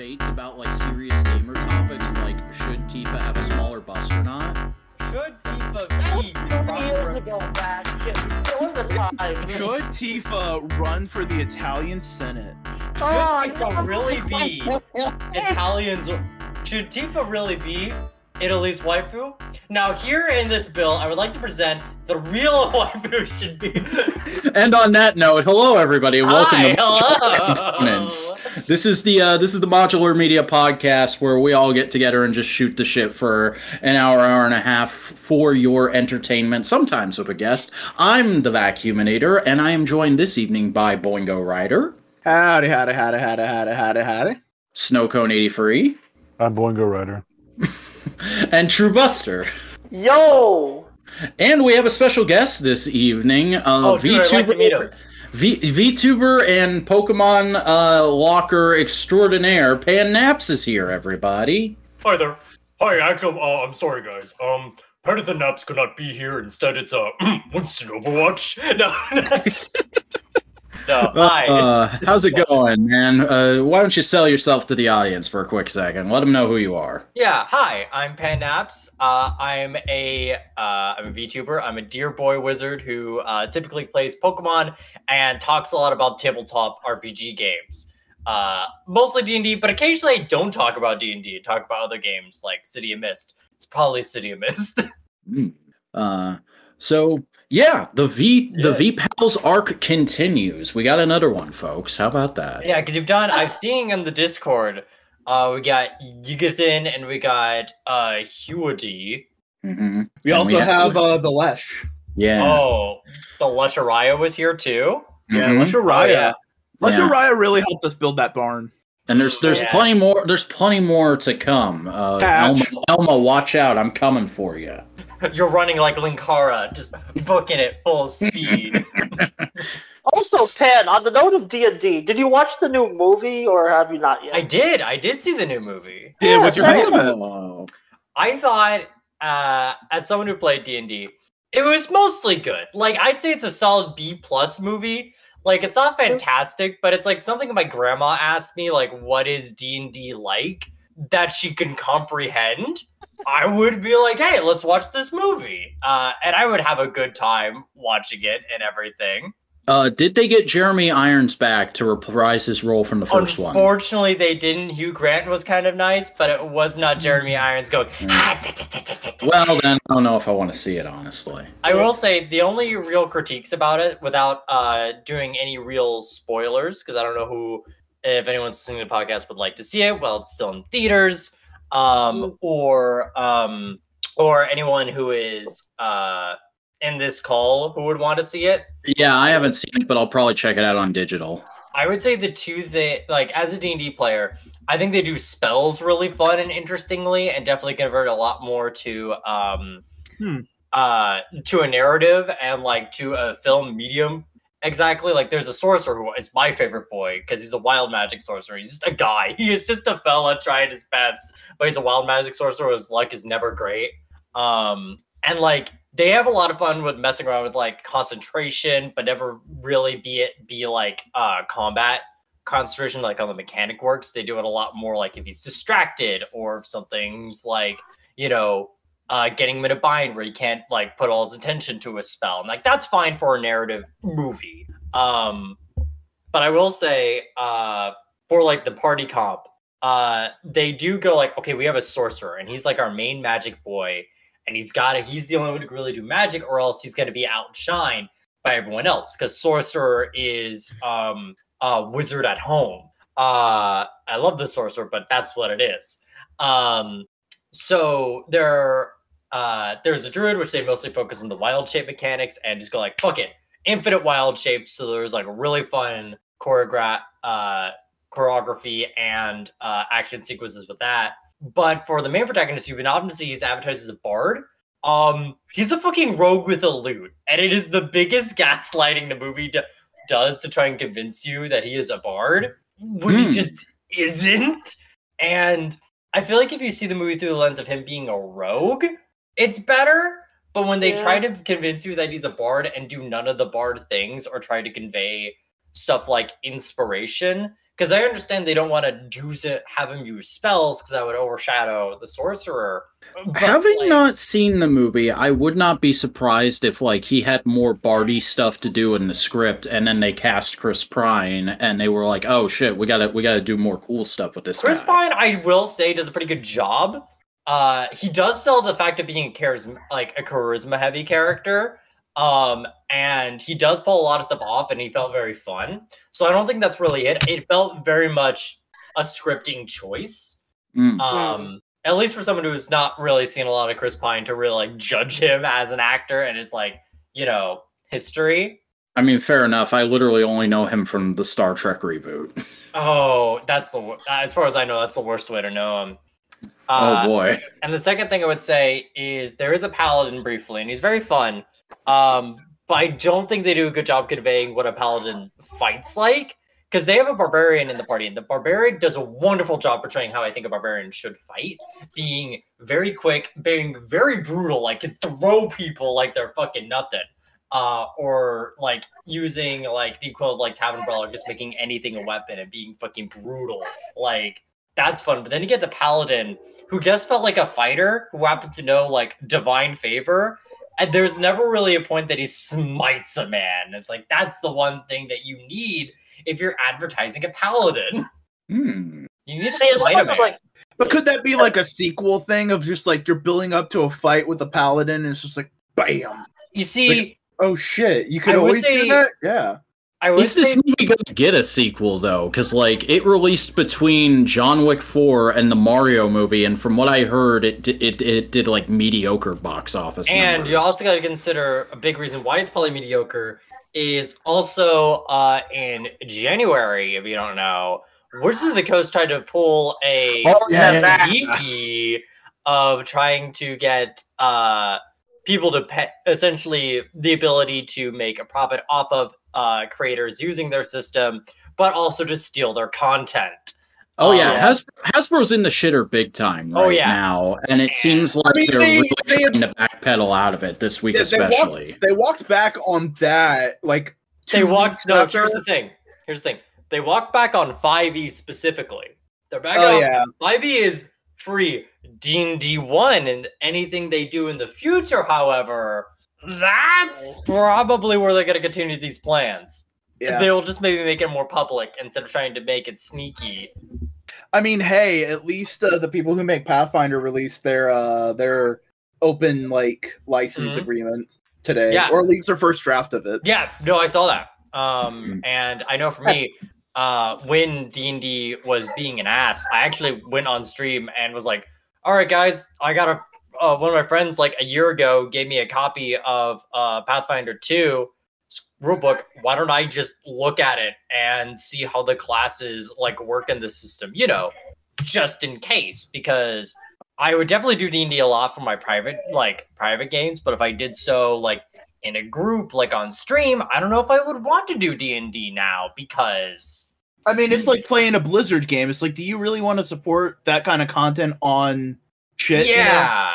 debates about like serious gamer topics, like should Tifa have a smaller bust or not? Should Tifa That was be 30 years ago, Max. There was a time. Should Tifa run for the Italian Senate? Should Tifa really be Italians? Should Tifa really be Italy's waifu? Now, here in this bill, I would like to present the real waifu should be. And on that note, hello everybody, and welcome Hi, to hello. Components. This is the Modular Media podcast where we all get together and just shoot the shit for an hour and a half for your entertainment, sometimes with a guest. I'm the Vacuuminator, and I am joined this evening by Boingo Rider. Howdy, howdy, howdy, howdy, howdy, howdy, howdy. Snowcone83. I'm Boingo Rider. And True Buster. Yo! And we have a special guest this evening, Dude, I'd like to meet him. VTuber and Pokemon locker extraordinaire, Pan Naps is here, everybody. Hi there. Hi, actually, I'm sorry, guys. Part of the Naps could not be here. Instead, it's Winston Overwatch. No, hi. How's it going, man? Why don't you sell yourself to the audience for a quick second? Let them know who you are. Yeah, hi. I'm Pan Naps. I'm a VTuber. I'm a dear boy wizard who typically plays Pokemon and talks a lot about tabletop RPG games. Mostly D&D, but occasionally I don't talk about D&D. Talk about other games like City of Mist. It's probably City of Mist. So yeah, the VPal's arc continues. We got another one, folks. How about that? Yeah, because I've seen in the Discord, we got Yugathin and we got Huody. Mm-hmm. We also have the Lesh. Yeah. Oh, the Lusharaya was here too? Yeah, Mhm. Lusharaya. Oh, yeah. Lusharaya really helped us build that barn. And there's Yeah. plenty more. There's plenty more to come. Elma, watch out! I'm coming for you. You're running like Linkara, just booking it full speed. Also, Pan, on the note of D&D, did you watch the new movie or have you not yet? I did see the new movie. Yeah, what'd you think of it? Oh. I thought, as someone who played D&D, it was mostly good. Like, I'd say it's a solid B+ movie. Like, it's not fantastic, but it's like something my grandma asked me, like, what is D&D like that she can comprehend? I would be like, hey, let's watch this movie. And I would have a good time watching it and everything. Did they get Jeremy Irons back to reprise his role from the first one? Unfortunately, they didn't. Hugh Grant was kind of nice, but it was not Jeremy Irons going. Well, then I don't know if I want to see it, honestly. I will say the only real critiques about it, without doing any real spoilers, because I don't know if anyone's listening to the podcast would like to see it. Well, it's still in theaters, or anyone who is in this call who would want to see it. Yeah, I haven't seen it, but I'll probably check it out on digital. I would say the two that, like, as a D&D player, I think they do spells really fun and interestingly, and definitely convert a lot more to a narrative and like to a film medium. Exactly. Like, there's a sorcerer who is my favorite boy because he's a wild magic sorcerer. He's just a guy. He is just a fella trying his best, but he's a wild magic sorcerer. His luck is never great. And like, they have a lot of fun with messing around with like concentration, but never really be like combat concentration, like on the mechanic works. They do it a lot more like if he's distracted or if something's like, getting him in a bind where he can't like put all his attention to a spell. And like, that's fine for a narrative movie. But I will say, for like the party comp, they do go like, okay, we have a sorcerer and he's like our main magic boy. And he's the only one who can really do magic, or else he's going to be outshined by everyone else. Because sorcerer is wizard at home. I love the sorcerer, but that's what it is. So there's a druid, which they mostly focus on the wild shape mechanics and just go like, fuck it, infinite wild shapes. So there's like really fun choreography and action sequences with that. But for the main protagonist, you can often see he's advertised as a bard. He's a fucking rogue with a lute, and it is the biggest gaslighting the movie does to try and convince you that he is a bard, when he just isn't. And I feel like if you see the movie through the lens of him being a rogue, it's better. But when they try to convince you that he's a bard and do none of the bard things or try to convey stuff like inspiration, Because I understand they don't want to have him use spells because that would overshadow the sorcerer. But, having not seen the movie, I would not be surprised if like he had more Barty stuff to do in the script, and then they cast Chris Pine, and they were like, "Oh shit, we gotta do more cool stuff with this Chris guy." Pine, I will say, does a pretty good job. He does sell the fact of being a charisma-heavy character. And he does pull a lot of stuff off, and he felt very fun. So I don't think that's really it. It felt very much a scripting choice. At least for someone who's not really seen a lot of Chris Pine to really like judge him as an actor and his like, history. I mean, fair enough. I literally only know him from the Star Trek reboot. Oh, as far as I know, that's the worst way to know him. Oh boy. And the second thing I would say is there is a paladin briefly, and he's very fun. But I don't think they do a good job conveying what a paladin fights like, because they have a barbarian in the party, and the barbarian does a wonderful job portraying how I think a barbarian should fight, being very quick, being very brutal, like can throw people like they're fucking nothing, or like using like the equivalent of like Tavern Brawler, just making anything a weapon and being fucking brutal. Like that's fun. But then you get the paladin who just felt like a fighter who happened to know like divine favor. And there's never really a point that he smites a man. It's like, that's the one thing that you need if you're advertising a paladin. You need to smite a man. Like, but could that be like a sequel thing of just like you're building up to a fight with a paladin and it's just like, bam. You see... Like, oh shit, you could always do that? Yeah. Is this movie going to get a sequel, though? Because, like, it released between John Wick 4 and the Mario movie, and from what I heard, it did like, mediocre box office numbers. You also got to consider a big reason why it's probably mediocre is also in January, if you don't know, Wizards of the Coast tried to pull a sneaky of trying to get people to pay, essentially the ability to make a profit off of creators using their system, but also to steal their content. Oh yeah, Hasbro's in the shitter big time now, and it seems like they're really trying to backpedal out of it this week, especially. They walked back on that, like here's the thing. They walked back on 5e specifically. They're back on 5e is free. D&D 1 and anything they do in the future, however, that's probably where they're going to continue these plans. Yeah. They'll just maybe make it more public instead of trying to make it sneaky. I mean, hey, at least the people who make Pathfinder released their open like license agreement today, or at least their first draft of it. Yeah, no, I saw that. And I know for me, when D&D was being an ass, I actually went on stream and was like, all right, guys, I got one of my friends like a year ago gave me a copy of Pathfinder 2 rulebook. Why don't I just look at it and see how the classes like work in the system, just in case, because I would definitely do D&D a lot for my private games, but if I did so like in a group, like on stream, I don't know if I would want to do D&D now, because I mean, it's like playing a Blizzard game. It's like, do you really want to support that kind of content on shit? Yeah.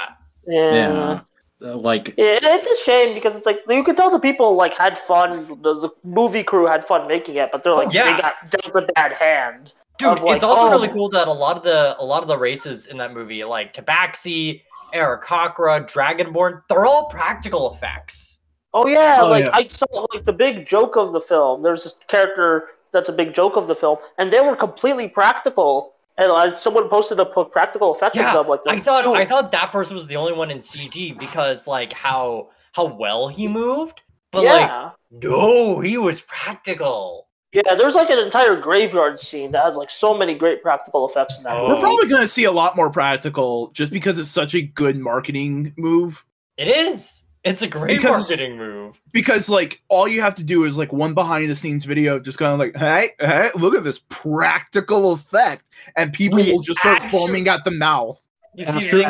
Yeah. It's a shame because it's like you could tell the people like had fun. The movie crew had fun making it, but they're like they got dealt a bad hand. Dude, it's also really cool that a lot of the races in that movie, like Tabaxi, Aarakocra, Dragonborn, they're all practical effects. Oh yeah, I saw like the big joke of the film. There's this character that's a big joke of the film, and they were completely practical. And someone posted a practical effect of them like that. I thought that person was the only one in CG because like how well he moved, but no, he was practical. Yeah, there's like an entire graveyard scene that has like so many great practical effects in that movie. We're probably going to see a lot more practical just because it's such a good marketing move. It is. It's a great marketing move. Because, like, all you have to do is, like, one behind-the-scenes video just kind of like, hey, look at this practical effect. And people will just start foaming at the mouth. You see,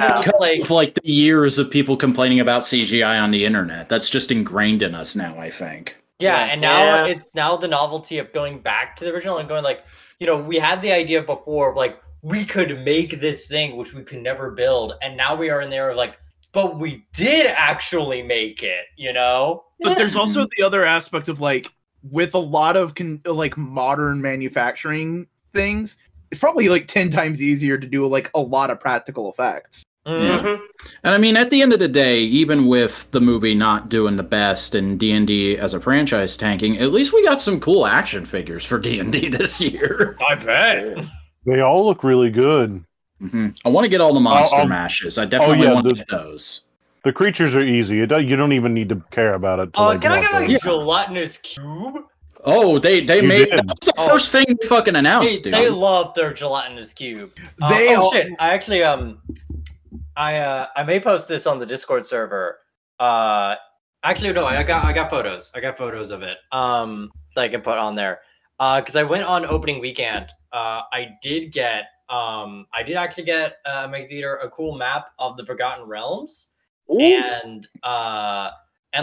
like the years of people complaining about CGI on the internet. That's just ingrained in us now, I think. Yeah, and now it's now the novelty of going back to the original and going like, we had the idea before of, like, we could make this thing, which we could never build. And now we are in there of, like, but we did actually make it, But there's also the other aspect of, like, with a lot of, like, modern manufacturing, things, it's probably like 10 times easier to do like a lot of practical effects. Yeah. And I mean, at the end of the day, even with the movie not doing the best and D&D as a franchise tanking, at least we got some cool action figures for D&D this year. I bet. They all look really good. I want to get all the monster mashes. I definitely want to get those. The creatures are easy. You don't even need to care about it. Can I get a gelatinous cube? Oh, they made that was the first thing they fucking announced, dude. They love their gelatinous cube. Shit! I actually I may post this on the Discord server. Actually, no, I got photos. I got photos of it. That I can put on there. Because I went on opening weekend. I did actually get my theater a cool map of the Forgotten Realms. Ooh. And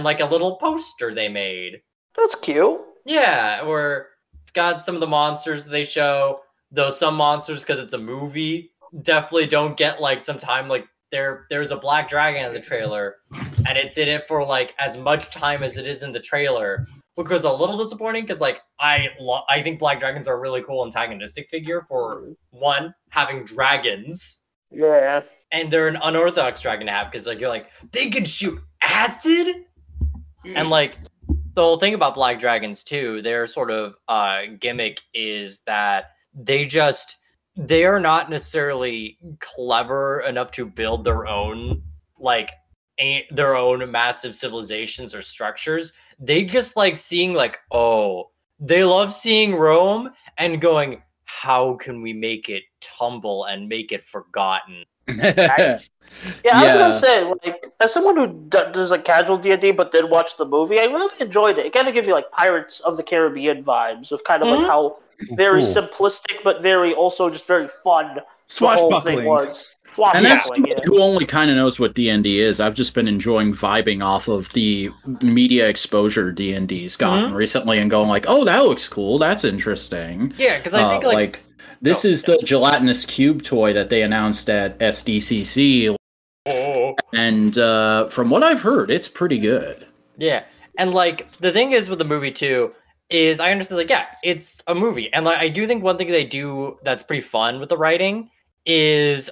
like a little poster they made. That's cute. Yeah, where it's got some of the monsters they show. Though some monsters, because it's a movie, definitely don't get like some time. Like there's a black dragon in the trailer, and it's in it for like as much time as it is in the trailer, which was a little disappointing because like I think black dragons are a really cool antagonistic figure for one, having dragons. Yeah. And they're an unorthodox dragon to have because like you're like they can shoot acid, and like the whole thing about black dragons too, their sort of gimmick is that they are not necessarily clever enough to build their own their own massive civilizations or structures. They just like seeing like, oh, they love seeing Rome and going, how can we make it tumble and make it forgotten? Nice. Yeah, I was gonna say, like, as someone who does like casual D&D but did watch the movie, I really enjoyed it. It kind of gives you like Pirates of the Caribbean vibes of kind of like how very simplistic but very also just very fun the whole thing was. And as somebody who only kind of knows what D&D is, I've just been enjoying vibing off of the media exposure D&D's gotten recently and going like, oh, that looks cool. That's interesting. Yeah, because I think like this is the gelatinous cube toy that they announced at SDCC. And from what I've heard, it's pretty good. Yeah. And like the thing is with the movie too, is I understand like, yeah, it's a movie. And like I do think one thing they do that's pretty fun with the writing is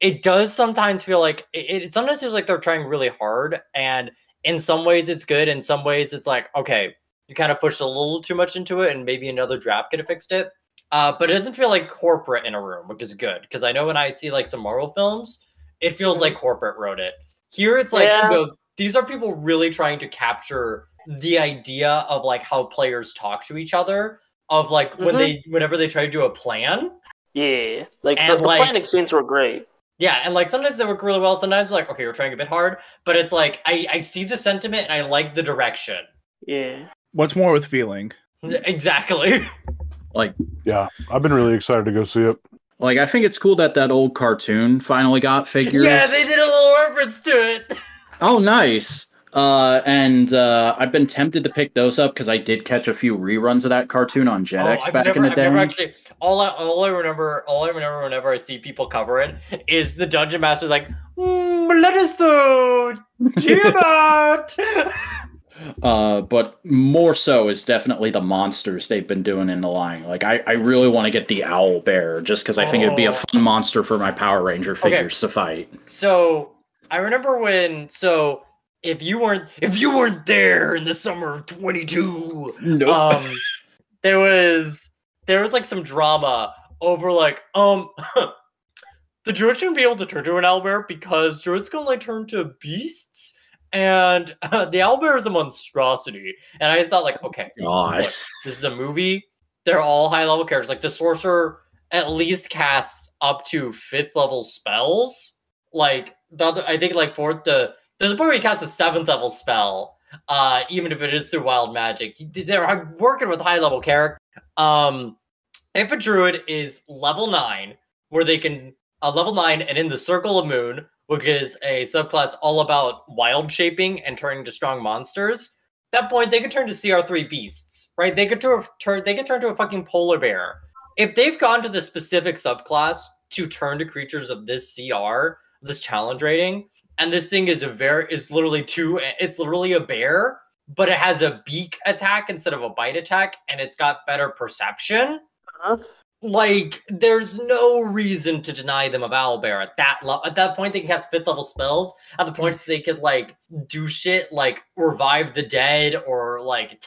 it does sometimes feel like it sometimes feels like they're trying really hard, and in some ways it's good, in some ways it's like, okay, you kind of pushed a little too much into it and maybe another draft could have fixed it. But it doesn't feel like corporate in a room, which is good. Because I know when I see like some Marvel films, it feels like corporate wrote it. Here it's like, you know, these are people really trying to capture the idea of like how players talk to each other, of like whenever they try to do a plan. Yeah, like the planning scenes were great. Yeah, and like sometimes they work really well. Sometimes like, okay, we're trying a bit hard, but it's like I see the sentiment and I like the direction. Yeah. What's more with feeling? Exactly. Like, yeah, I've been really excited to go see it. Like, I think it's cool that old cartoon finally got figures. Yeah, they did a little reference to it. Oh, nice. And I've been tempted to pick those up because I did catch a few reruns of that cartoon on Jetix back in the day. Actually, all I remember whenever I see people cover it is the Dungeon Master's like, let us do Tiamat. But more so is definitely the monsters they've been doing in the line. Like, I really want to get the owl bear just because I think it'd be a fun monster for my Power Ranger figures to fight. So I remember if you weren't there in the summer of 22, nope. there was like some drama over like the druid shouldn't be able to turn to an owlbear because druids can only turn to beasts, and the owlbear is a monstrosity. And I thought like, okay, look, this is a movie. They're all high level characters. Like the sorcerer at least casts up to 5th level spells. Like I think like there's a point where he casts a 7th level spell, even if it is through wild magic. They're working with high level characters. If a druid is level 9, where they can level 9 and in the Circle of Moon, which is a subclass all about wild shaping and turning to strong monsters, at that point they could turn to CR3 beasts, right? They could turn to a fucking polar bear. If they've gone to the specific subclass to turn to creatures of this CR, this challenge rating, and this thing is it's literally a bear, but it has a beak attack instead of a bite attack, and it's got better perception. like, there's no reason to deny them of owlbear at that at that point. They can cast 5th level spells at the points they could like do shit like revive the dead or like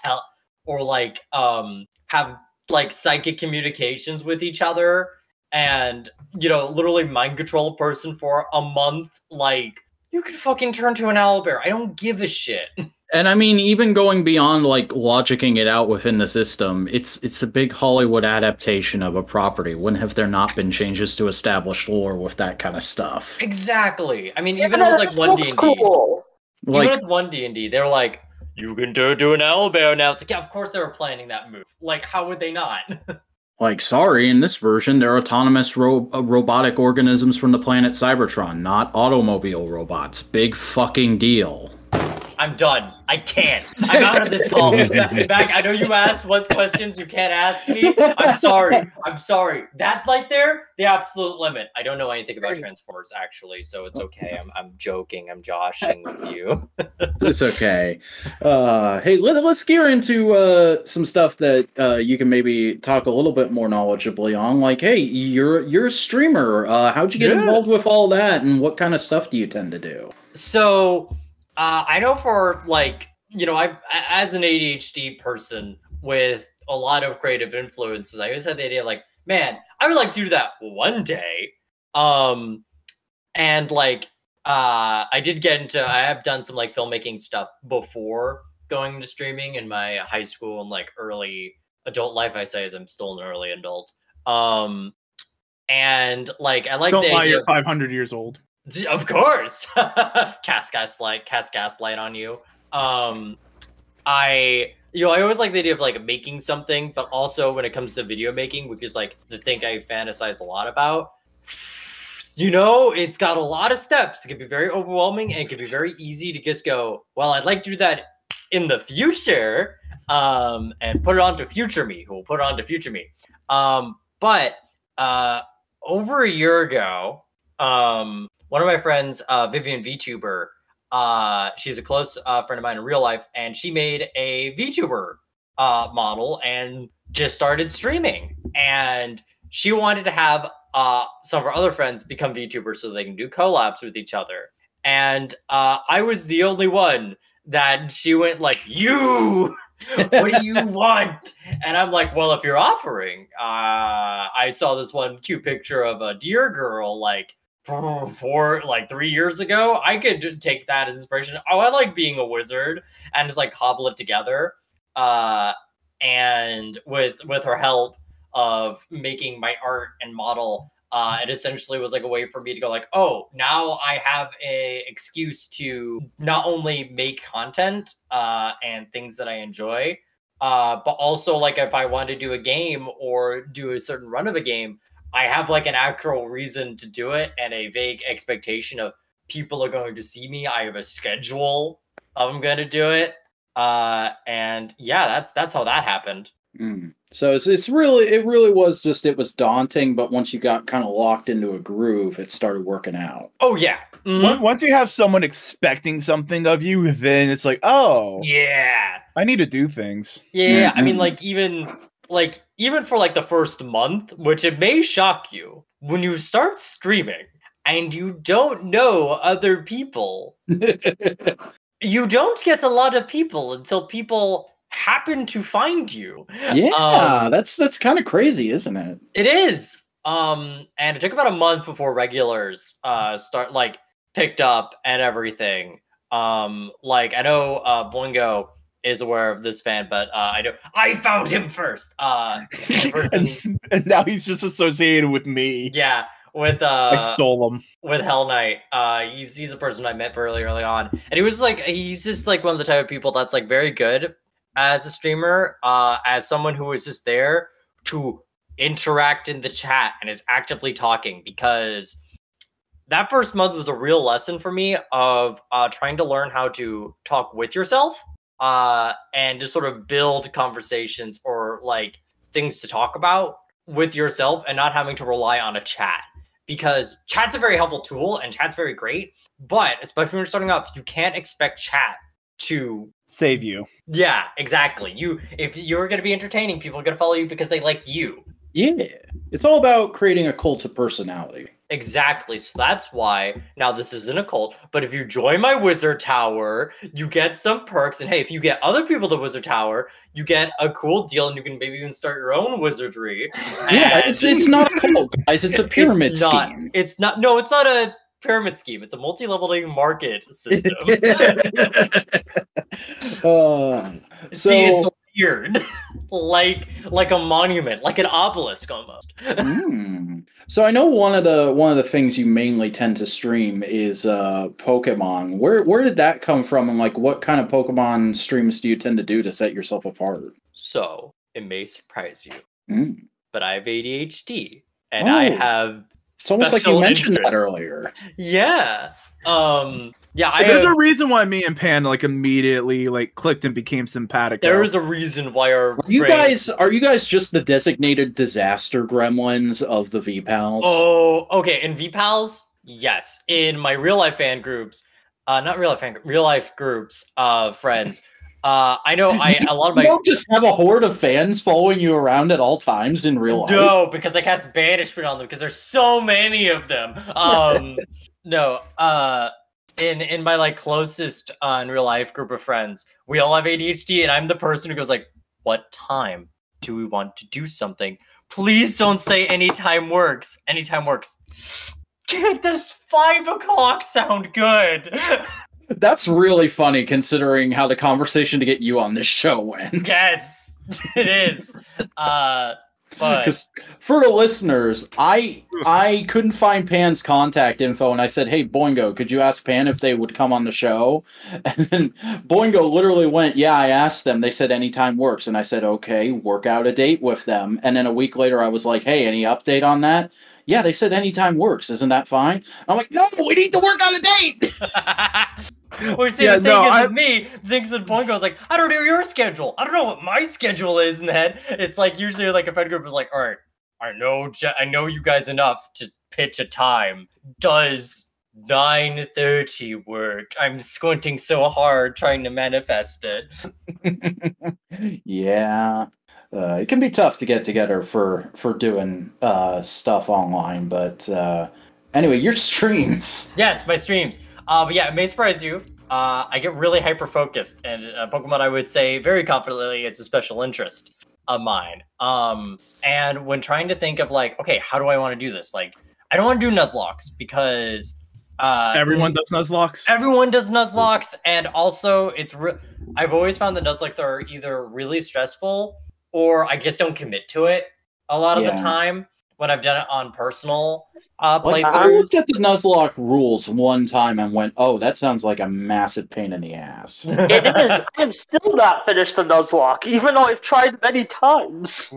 have like psychic communications with each other and, you know, literally mind control a person for a month. Like, you could fucking turn to an owlbear. I don't give a shit. And I mean, even going beyond like logicking it out within the system, it's a big Hollywood adaptation of a property. When have there not been changes to established lore with that kind of stuff? Exactly. I mean, even with like one D&D, cool. even with one D&D, they're like, you can do an owlbear now. It's like, yeah, of course they were planning that move. Like, how would they not? Like, sorry, in this version, they're autonomous robotic organisms from the planet Cybertron, not automobile robots. Big fucking deal. I'm done. I can't. I'm out of this call. Back. I know you asked what questions you can't ask me. I'm sorry. That right there, the absolute limit. I don't know anything about transports, actually, so it's okay. I'm joking. I'm joshing with you. It's okay. Hey, let's gear into some stuff that you can maybe talk a little bit more knowledgeably on. Like, hey, you're a streamer. How'd you get involved with all that, and what kind of stuff do you tend to do? So... I know for, like, you know, I as an ADHD person with a lot of creative influences, I always had the idea, like, man, I would like to do that one day. And, like, I have done some, like, filmmaking stuff before going into streaming in my high school and, like, early adult life, I say, as I'm still an early adult. And, like, I like Don't lie, you're 500 years old. Of course. Cast gaslight on you. I always like the idea of like making something, but also when it comes to video making, which is like the thing I fantasize a lot about, you know, it's got a lot of steps. It can be very overwhelming and it can be very easy to just go, well, I'd like to do that in the future, and put it onto future me, who will put it onto future me. But over a year ago, one of my friends, Vivian VTuber, she's a close friend of mine in real life, and she made a VTuber model and just started streaming. And she wanted to have some of her other friends become VTubers so they can do collabs with each other. And I was the only one that she went like, you, what do you want? And I'm like, well, if you're offering, I saw this one cute picture of a deer girl, like, for like 3 years ago. I could take that as inspiration. Oh, I like being a wizard, and just like cobble it together. And with her help of making my art and model, it essentially was like a way for me to go like, oh, now I have a excuse to not only make content and things that I enjoy, but also like if I want to do a game or do a certain run of a game, I have like an actual reason to do it and a vague expectation of people are going to see me. I have a schedule of I'm going to do it. And yeah, that's how that happened. So it really was just, it was daunting, but once you got kind of locked into a groove, it started working out. Oh yeah. Once you have someone expecting something of you, then it's like, oh yeah, I need to do things. Yeah. I mean, like even for like the first month, which it may shock you, when you start streaming and you don't know other people, you don't get a lot of people until people happen to find you. Yeah, that's kind of crazy, isn't it? It is. And it took about a month before regulars start like picked up and everything. Like I know Boingo is aware of this fan, but I found him first. And now he's just associated with me. Yeah, with I stole him with Hell Knight. He's a person I met really early on, and he was like, he's just like one of the type of people that's like very good as a streamer, as someone who is just there to interact in the chat and is actively talking, because that first month was a real lesson for me of trying to learn how to talk with yourself. And just sort of build conversations or like things to talk about with yourself and not having to rely on a chat, because chat's a very helpful tool and chat's very great, but especially when you're starting off, you can't expect chat to save you. Yeah, exactly. If you're going to be entertaining, people are going to follow you because they like you. Yeah. It's all about creating a cult of personality. Exactly. So that's why, now this isn't a cult, but if you join my Wizard Tower, you get some perks. And hey, if you get other people to Wizard Tower, you get a cool deal and you can maybe even start your own wizardry. Yeah, it's not a cult, guys. It's a pyramid scheme. It's not a pyramid scheme. It's a multi-leveling market system. See, it's weird. like a monument, like an obelisk almost. So I know one of the things you mainly tend to stream is Pokemon. Where did that come from, and like what kind of Pokemon streams do you tend to do to set yourself apart? So it may surprise you, but I have ADHD, and I have. It's almost like you mentioned that earlier. Yeah. There's a reason why me and Pan like immediately like clicked and became simpatico. There is a reason why our are you guys just the designated disaster gremlins of the VPals? Oh, okay. In VPals, yes. In my real life groups, friends. I know a lot of my. You don't just have a horde of fans following you around at all times in real life. No, because I cast banishment on them because there's so many of them. No, in my like closest in real life group of friends, we all have ADHD, and I'm the person who goes like, "What time do we want to do something? Please don't say anytime works. Anytime works. Does 5 o'clock sound good?" That's really funny considering how the conversation to get you on this show went. Yes, it is. Because for the listeners, I couldn't find Pan's contact info, and I said, "Hey, Boingo, could you ask Pan if they would come on the show?" And then Boingo literally went, "Yeah, I asked them. They said anytime works." And I said, "Okay, work out a date with them." And then a week later, I was like, "Hey, any update on that?" "Yeah, they said anytime works. Isn't that fine?" And I'm like, "No, we need to work on a date." Well, see, the thing is with me, things with Boingo is like, I don't know your schedule. I don't know what my schedule is in the head. It's like usually like a friend group is like, all right, I know you guys enough to pitch a time. Does 9:30 work? I'm squinting so hard trying to manifest it. Yeah. It can be tough to get together for doing stuff online, but anyway, your streams. Yes, my streams. But yeah, it may surprise you. I get really hyper-focused, and Pokemon, I would say very confidently, is a special interest of mine. And when trying to think of like, okay, how do I want to do this? Like, I don't want to do Nuzlocke because everyone does Nuzlocke. Everyone does Nuzlocke, and also I've always found that Nuzlocke are either really stressful or I just don't commit to it a lot of the time when I've done it on personal playthroughs. I looked at the Nuzlocke rules one time and went, "Oh, that sounds like a massive pain in the ass." It is. I'm still not finished the Nuzlocke, even though I've tried many times.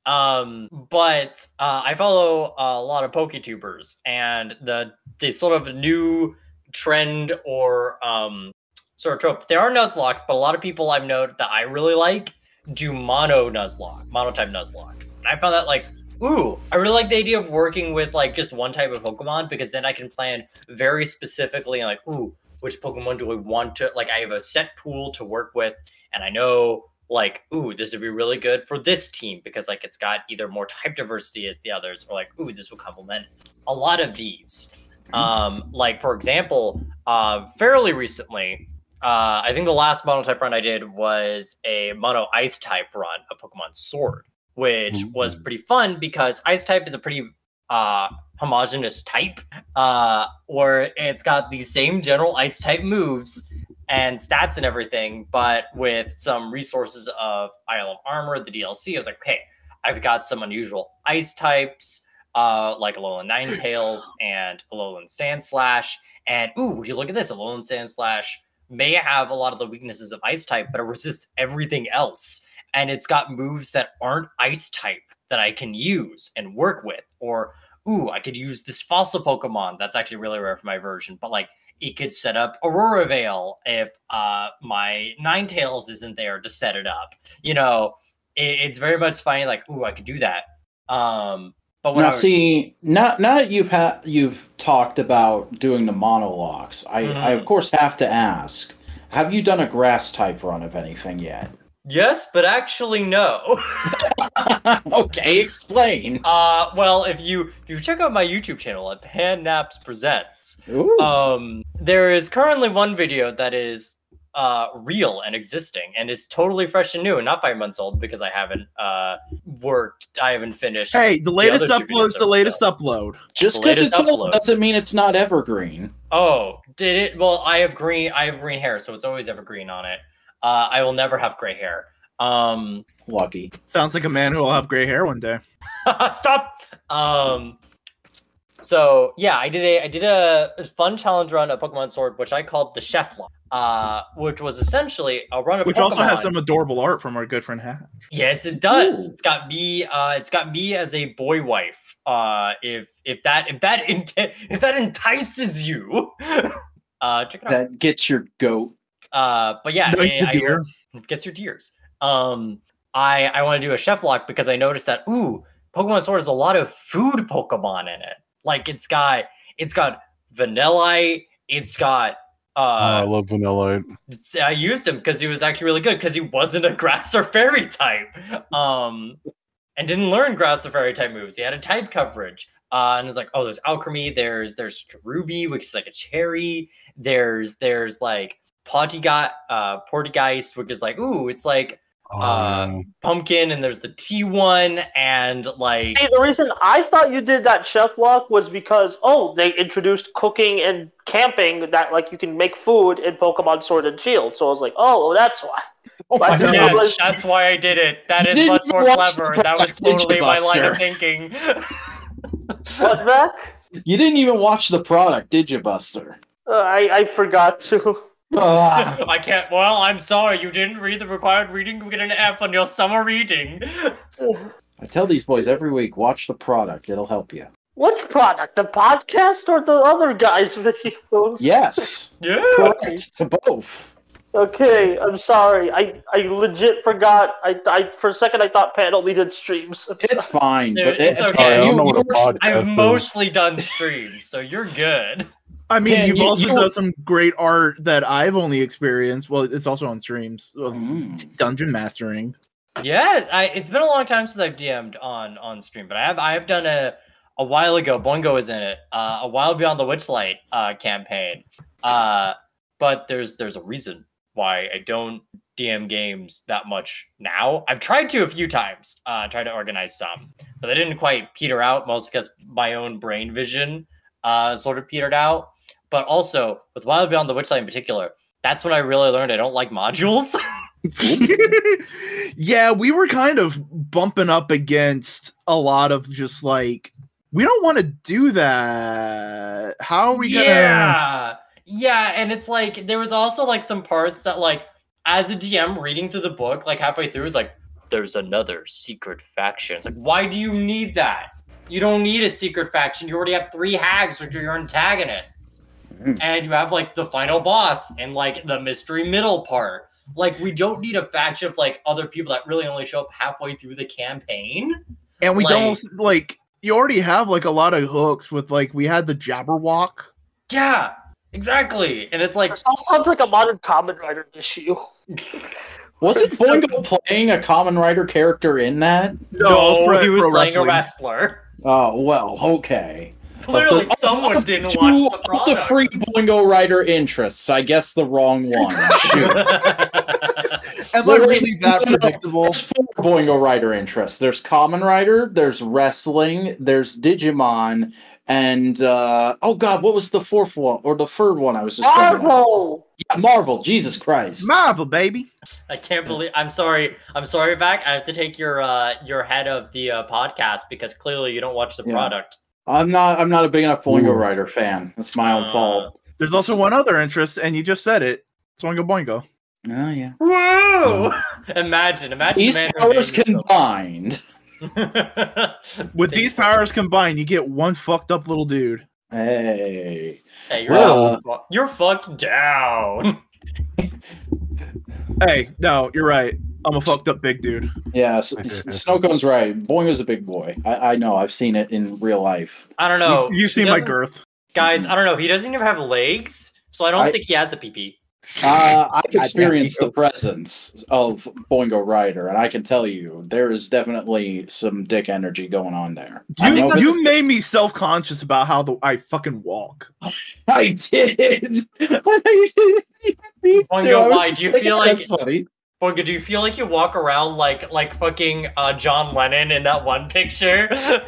But I follow a lot of PokeTubers, and the sort of new trend or sort of trope. There are Nuzlocke, but a lot of people I've noted that I really like do monotype Nuzlocke. And I found that like, ooh, I really like the idea of working with like just one type of Pokemon, because then I can plan very specifically like, ooh, which Pokemon do I want to, like I have a set pool to work with, and I know like, ooh, this would be really good for this team because like it's got either more type diversity as the others, or like, ooh, this will complement a lot of these. Like for example, fairly recently, I think the last monotype run I did was a mono ice type run of Pokemon Sword, which was pretty fun because ice type is a pretty homogeneous type, where it's got the same general ice type moves and stats and everything, but with some resources of Isle of Armor, the DLC. I was like, okay, I've got some unusual ice types, like Alolan Ninetales and Alolan Sandslash, and ooh, would you look at this? Alolan Sandslash may have a lot of the weaknesses of ice type, but it resists everything else. And it's got moves that aren't ice type that I can use and work with. Or, ooh, I could use this fossil Pokemon. That's actually really rare for my version. But like, it could set up Aurora Veil if my Ninetales isn't there to set it up. You know, it's very much finding like, ooh, I could do that. But when now that you've talked about doing the monologues, I of course have to ask: have you done a grass type run of anything yet? Yes, but actually no. Okay, explain. Well, if you check out my YouTube channel at Pan Naps Presents, Ooh. there is currently one video that is real and existing and is totally fresh and new and not 5 months old because I haven't I haven't finished. Hey, the latest upload's the latest upload. Just because it's old doesn't mean it's not evergreen. Oh, did it? Well, I have green hair, so it's always evergreen on it. I will never have gray hair. Lucky. Sounds like a man who will have gray hair one day. Stop. So yeah, I did a fun challenge run of Pokemon Sword, which I called the Chef Lock, which was essentially a run of which Pokemon. Also has some adorable art from our good friend Hatch. Yes, it does. Ooh. It's got me as a boy wife. If that entices you, check it out. That gets your goat. But yeah, deer. Gets your deers. I want to do a Chef Lock because I noticed that Pokemon Sword has a lot of food Pokemon in it. Like it's got Vanillite. It's got. I love Vanillite. I used him because he was actually really good because he wasn't a Grass or Fairy type, and didn't learn Grass or Fairy type moves. He had a type coverage, and it's like, there's Alchemy. There's Ruby, which is like a cherry. There's like Portugeist, which is like it's like. Pumpkin, and there's the T1, and like. Hey, the reason I thought you did that Chef Lock was because they introduced cooking and camping that like you can make food in Pokemon Sword and Shield. So I was like, that's why. Yes, that's why I did it. That is much more clever. That was totally my line of thinking. What's that? You didn't even watch the product, did you, Buster? I forgot to. I can't. Well, I'm sorry. You didn't read the required reading. You get an F on your summer reading. I tell these boys every week, watch the product. It'll help you. What product? The podcast or the other guys' videos? Yes. Yeah. Correct. To both. Okay, I'm sorry. I legit forgot. I for a second I thought Pat only did streams. It's fine. But it's okay. I've mostly done streams, so you're good. I mean, you've also done some great art that I've only experienced. Well, it's also on streams. Dungeon mastering. Yeah, it's been a long time since I've DM'd on stream, but I have done a while ago. Boingo is in it. A While Beyond the Witchlight campaign. But there's a reason why I don't DM games that much now. I've tried to a few times. Tried to organize some, but they didn't quite peter out. Mostly because my own brain vision sort of petered out. But also, with Wild Beyond the Witchlight in particular, that's when I really learned I don't like modules. Yeah, we were kind of bumping up against a lot of just like, we don't want to do that. How are we gonna... Yeah, and it's like, there was also like some parts that like, as a DM reading through the book, like halfway through, is like, there's another secret faction. It's like, why do you need that? You don't need a secret faction. You already have 3 hags which are your antagonists. And you have like the final boss and like the mystery middle part. Like, we don't need a faction of like other people that really only show up halfway through the campaign. And we don't like, you already have like a lot of hooks with like, we had the Jabberwock. Yeah, exactly. And it's like, it sounds like a modern Kamen Rider issue. Wasn't Boingo playing a Kamen Rider character in that? No, he was playing a wrestler. Oh, well, okay. Clearly, someone didn't watch the product. Of the free Boingo Rider interests, I guess the wrong one. Am I really that predictable? There's 4 Boingo Rider interests. There's Kamen Rider, there's wrestling, there's Digimon, and what was the 4th one or the 3rd one? I was just Marvel. Yeah, Marvel. Jesus Christ, Marvel, baby. I can't believe. I'm sorry, Vac. I have to take your head of the podcast because clearly you don't watch the product. I'm not a big enough Boingo Rider fan. That's my own fault. There's also one other interest, and you just said it. Boingo Boingo. Oh yeah. Whoa! Imagine these powers combined. With these powers combined, you get one fucked up little dude. Hey, you're fucked down. Hey, no, you're right. I'm a fucked up big dude. Yeah, Snowcone's right. Boingo's a big boy. I know. I've seen it in real life. I don't know. You've seen my girth. Guys, I don't know. He doesn't even have legs, so I don't think he has a PP. I've experienced the presence of Boingo Rider, and I can tell you there is definitely some dick energy going on there. You made me self-conscious about how I fucking walk. I did. Boingo, why do you feel like that's funny? Boingo, do you feel like you walk around like fucking John Lennon in that one picture?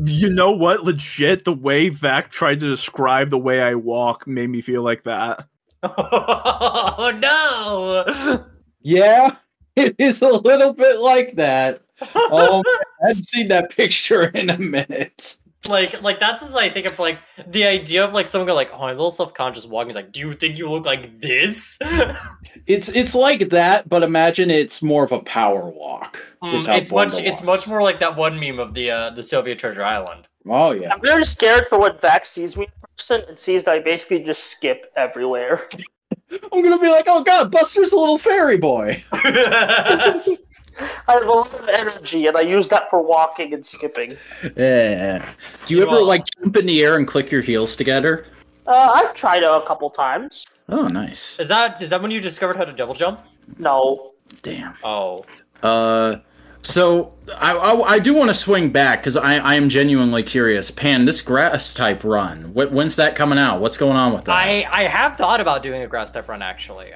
You know what? Legit, the way Vac tried to describe the way I walk made me feel like that. Oh no! Yeah, it is a little bit like that. I hadn't seen that picture in a minute. Like that's just I think of like the idea of like someone go like, oh, I'm a little self-conscious walking. It's like, do you think you look like this? It's like that, but imagine it's more of a power walk. It's much more like that one meme of the Soviet Treasure Island. Oh yeah. I'm very scared for when Vac sees me in person and sees that I basically just skip everywhere. I'm gonna be like, oh god, Buster's a little fairy boy. I have a lot of energy, and I use that for walking and skipping. Yeah. Do you ever like jump in the air and click your heels together? I've tried it a couple times. Oh, nice. Is that when you discovered how to double jump? No. Damn. Oh. So I do want to swing back because I am genuinely curious. Pan, this grass type run, when's that coming out? What's going on with that? I have thought about doing a grass type run actually.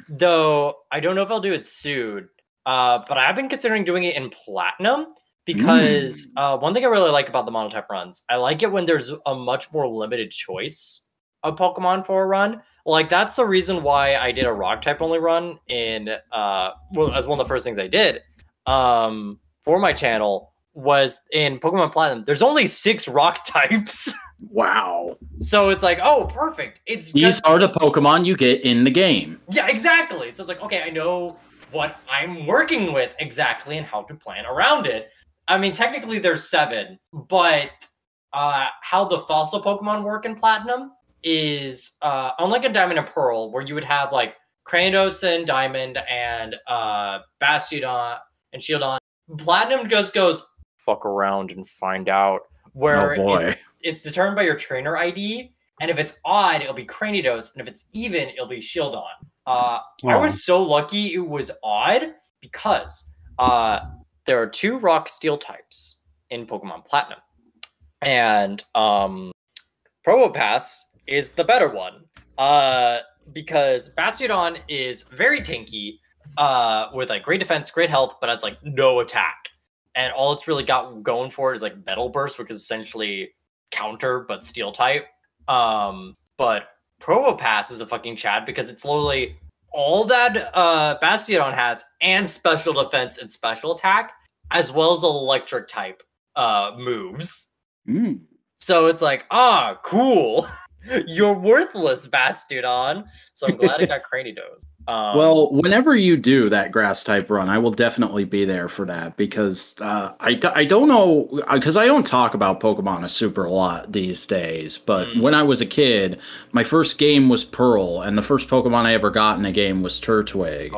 Though I don't know if I'll do it soon. But I've been considering doing it in platinum because one thing I really like about the monotype runs, I like it when there's a much more limited choice of Pokemon for a run. Like that's the reason why I did a rock type only run in as one of the first things I did for my channel was in Pokemon Platinum. There's only 6 rock types. Wow. So it's like, oh, perfect. These are the Pokemon you get in the game. Yeah, exactly. So it's like, okay, I know what I'm working with exactly and how to plan around it. I mean, technically there's 7, but how the fossil Pokemon work in Platinum is unlike a Diamond and Pearl, where you would have like Cranidos and Diamond and Bastiodon and Shieldon. Platinum just goes fuck around and find out. Where it's determined by your trainer ID, and if it's odd, it'll be Cranidos, and if it's even, it'll be Shieldon. I was so lucky it was odd because there are 2 rock steel types in Pokemon Platinum, and Probopass is the better one because Bastiodon is very tanky with like great defense, great health, but has like no attack, and all it's really got going for it is like Metal Burst, which is essentially counter but steel type. But Probopass is a fucking Chad because it's literally all that Bastiodon has and special defense and special attack, as well as electric type moves. So it's like, cool. You're worthless, Bastiodon. So I'm glad I got Cranidos. Well, whenever you do that grass type run, I will definitely be there for that because I don't know, because I don't talk about Pokemon a super lot these days, but when I was a kid, my first game was Pearl, and the first Pokemon I ever got in a game was Turtwig.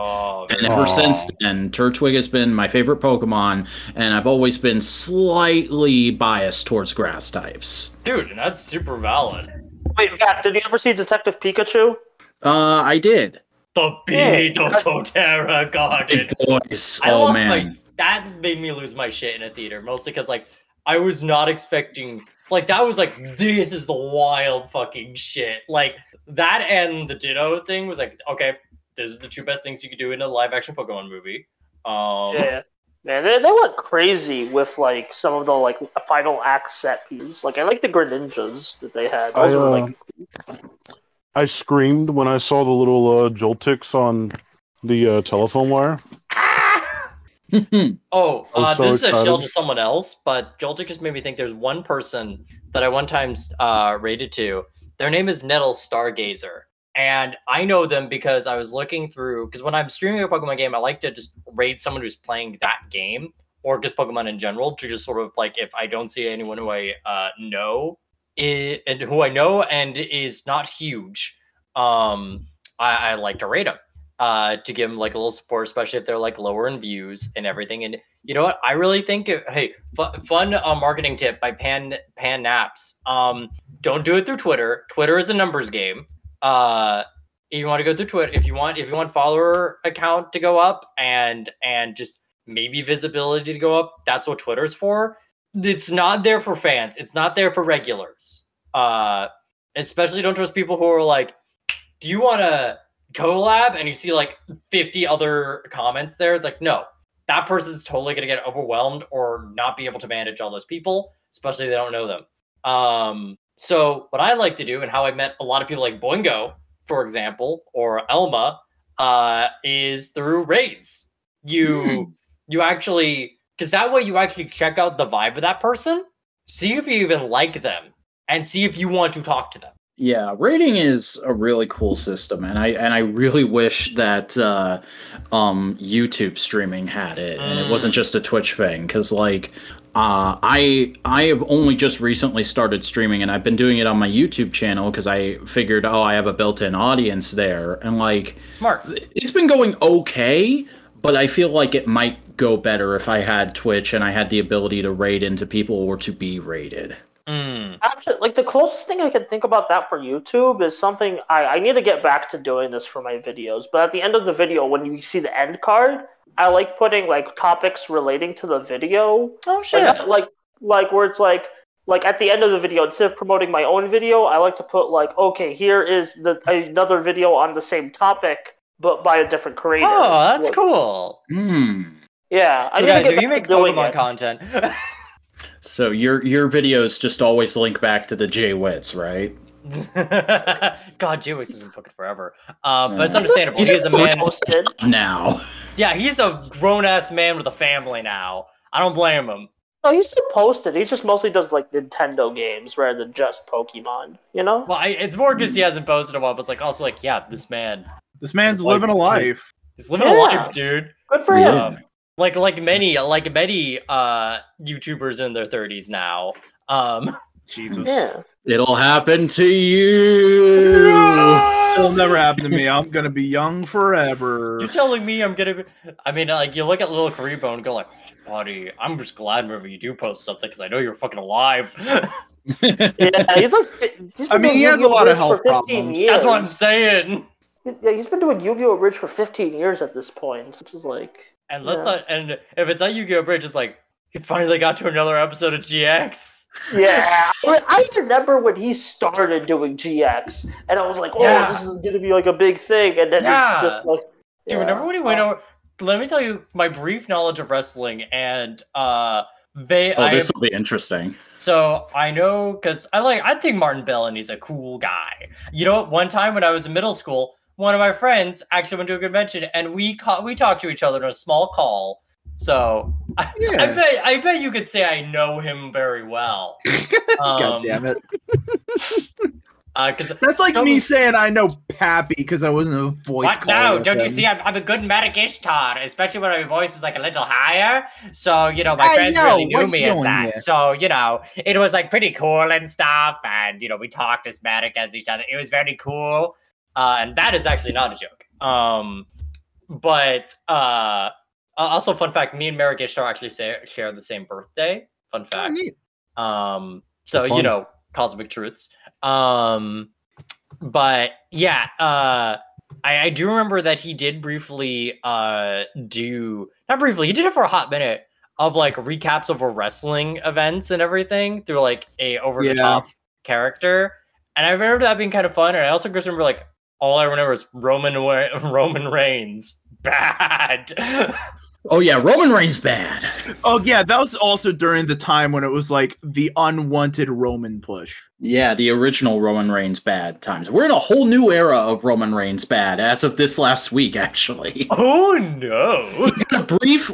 And ever since then, Turtwig has been my favorite Pokemon, and I've always been slightly biased towards grass types. Dude, that's super valid. Wait, Kat, did you ever see Detective Pikachu? I did. The Bidototera Garden. Boys. Oh, man. That made me lose my shit in a theater, mostly because, like, I was not expecting... Like, that was like, this is the wild fucking shit. Like, that and the Ditto thing was like, okay, this is the 2 best things you could do in a live-action Pokemon movie. Yeah. Man, they went crazy with, like, some of the, like, final act set pieces. Like, I like the Greninjas that they had. Those were, like... I screamed when I saw the little Joltix on the telephone wire. This is a shield to someone else, but Joltix just made me think there's one person that I one time rated to. Their name is Nettle Stargazer. And I know them because I was looking through, because when I'm streaming a Pokemon game, I like to just raid someone who's playing that game, or just Pokemon in general, to just sort of like, if I don't see anyone who I know, and who I know and is not huge, I like to rate them to give them like a little support, especially if they're like lower in views and everything. And you know what? I really think, fun marketing tip by Pan Naps. Don't do it through Twitter. Twitter is a numbers game. if you want to go through Twitter, if you want follower account to go up and just maybe visibility to go up, that's what Twitter's for. It's not there for fans. It's not there for regulars. Especially don't trust people who are like, do you want to collab? And you see like 50 other comments there. It's like, no, that person's totally going to get overwhelmed or not be able to manage all those people, especially if they don't know them. So what I like to do and how I met a lot of people like Boingo, for example, or Elma, is through raids. You actually, because that way you actually check out the vibe of that person, see if you even like them, and see if you want to talk to them. Yeah, rating is a really cool system, and I really wish that YouTube streaming had it, and it wasn't just a Twitch thing. Because like, I have only just recently started streaming, and I've been doing it on my YouTube channel because I figured, oh, I have a built-in audience there, and like, smart. It's been going okay, but I feel like it might go better if I had Twitch and I had the ability to raid into people or to be raided. Actually, like the closest thing I can think about that for YouTube is something I need to get back to doing this for my videos. But at the end of the video, when you see the end card, I like putting like topics relating to the video. Oh shit! Like where it's like at the end of the video, instead of promoting my own video, I like to put like, okay, here is another video on the same topic, but by a different creator. Oh, that's cool. Yeah, so guys, if you make Pokemon content. So your videos just always link back to the J-Wits, right? God, J-Wits isn't Pokemon forever. But it's understandable. He is a man now. Yeah, he's a grown-ass man with a family now. I don't blame him. No, he's still posted. He just mostly does like Nintendo games rather than just Pokemon, you know? Well, it's more because he hasn't posted in a while, but it's like also like, yeah, this man's living a life. He's living a life, dude. Good for him. Like many YouTubers in their 30s now. Jesus. Yeah. It'll happen to you. It'll never happen to me. I'm gonna be young forever. You're telling me I'm gonna be... I mean, like, you look at Lil Karibo and go like, oh, buddy, I'm just glad whenever you do post something because I know you're fucking alive. Yeah, he's like... he has a lot of health problems. Years. That's what I'm saying. Yeah, he's been doing Yu-Gi-Oh! Bridge for 15 years at this point, which is like... And and if it's not Yu-Gi-Oh! Bridge, it's like, he finally got to another episode of GX. Yeah, I remember when he started doing GX, and I was like, "Oh, this is gonna be like a big thing," and then it's just like, dude, remember when he went over? Let me tell you my brief knowledge of wrestling, and this will be interesting. So I know because I think Martin Bell, and he's a cool guy. You know, one time when I was in middle school, one of my friends actually went to a convention, and we talked to each other in a small call. So I bet you could say I know him very well. God damn it! Because that's like me saying I know Pappy because I wasn't a voice. What? No, don't you see? I'm a good medic Ishtar, especially when my voice was like a little higher. So my friends really knew me as that. Here? So it was like pretty cool and stuff, and we talked as medic as each other. It was very cool, and that is actually not a joke. But also, fun fact: me and Merrick Ishtar actually share the same birthday. Fun fact. Oh, neat. So cosmic truths. But yeah, I do remember that he did briefly he did it for a hot minute of like recaps over wrestling events and everything through like a over the top character, and I remember that being kind of fun. And I also just remember like all I remember is Roman Reigns bad. Oh yeah, Roman Reigns bad. Oh yeah, that was also during the time when it was like the unwanted Roman push. Yeah, the original Roman Reigns bad times. We're in a whole new era of Roman Reigns bad as of this last week, actually. Oh no! He had a brief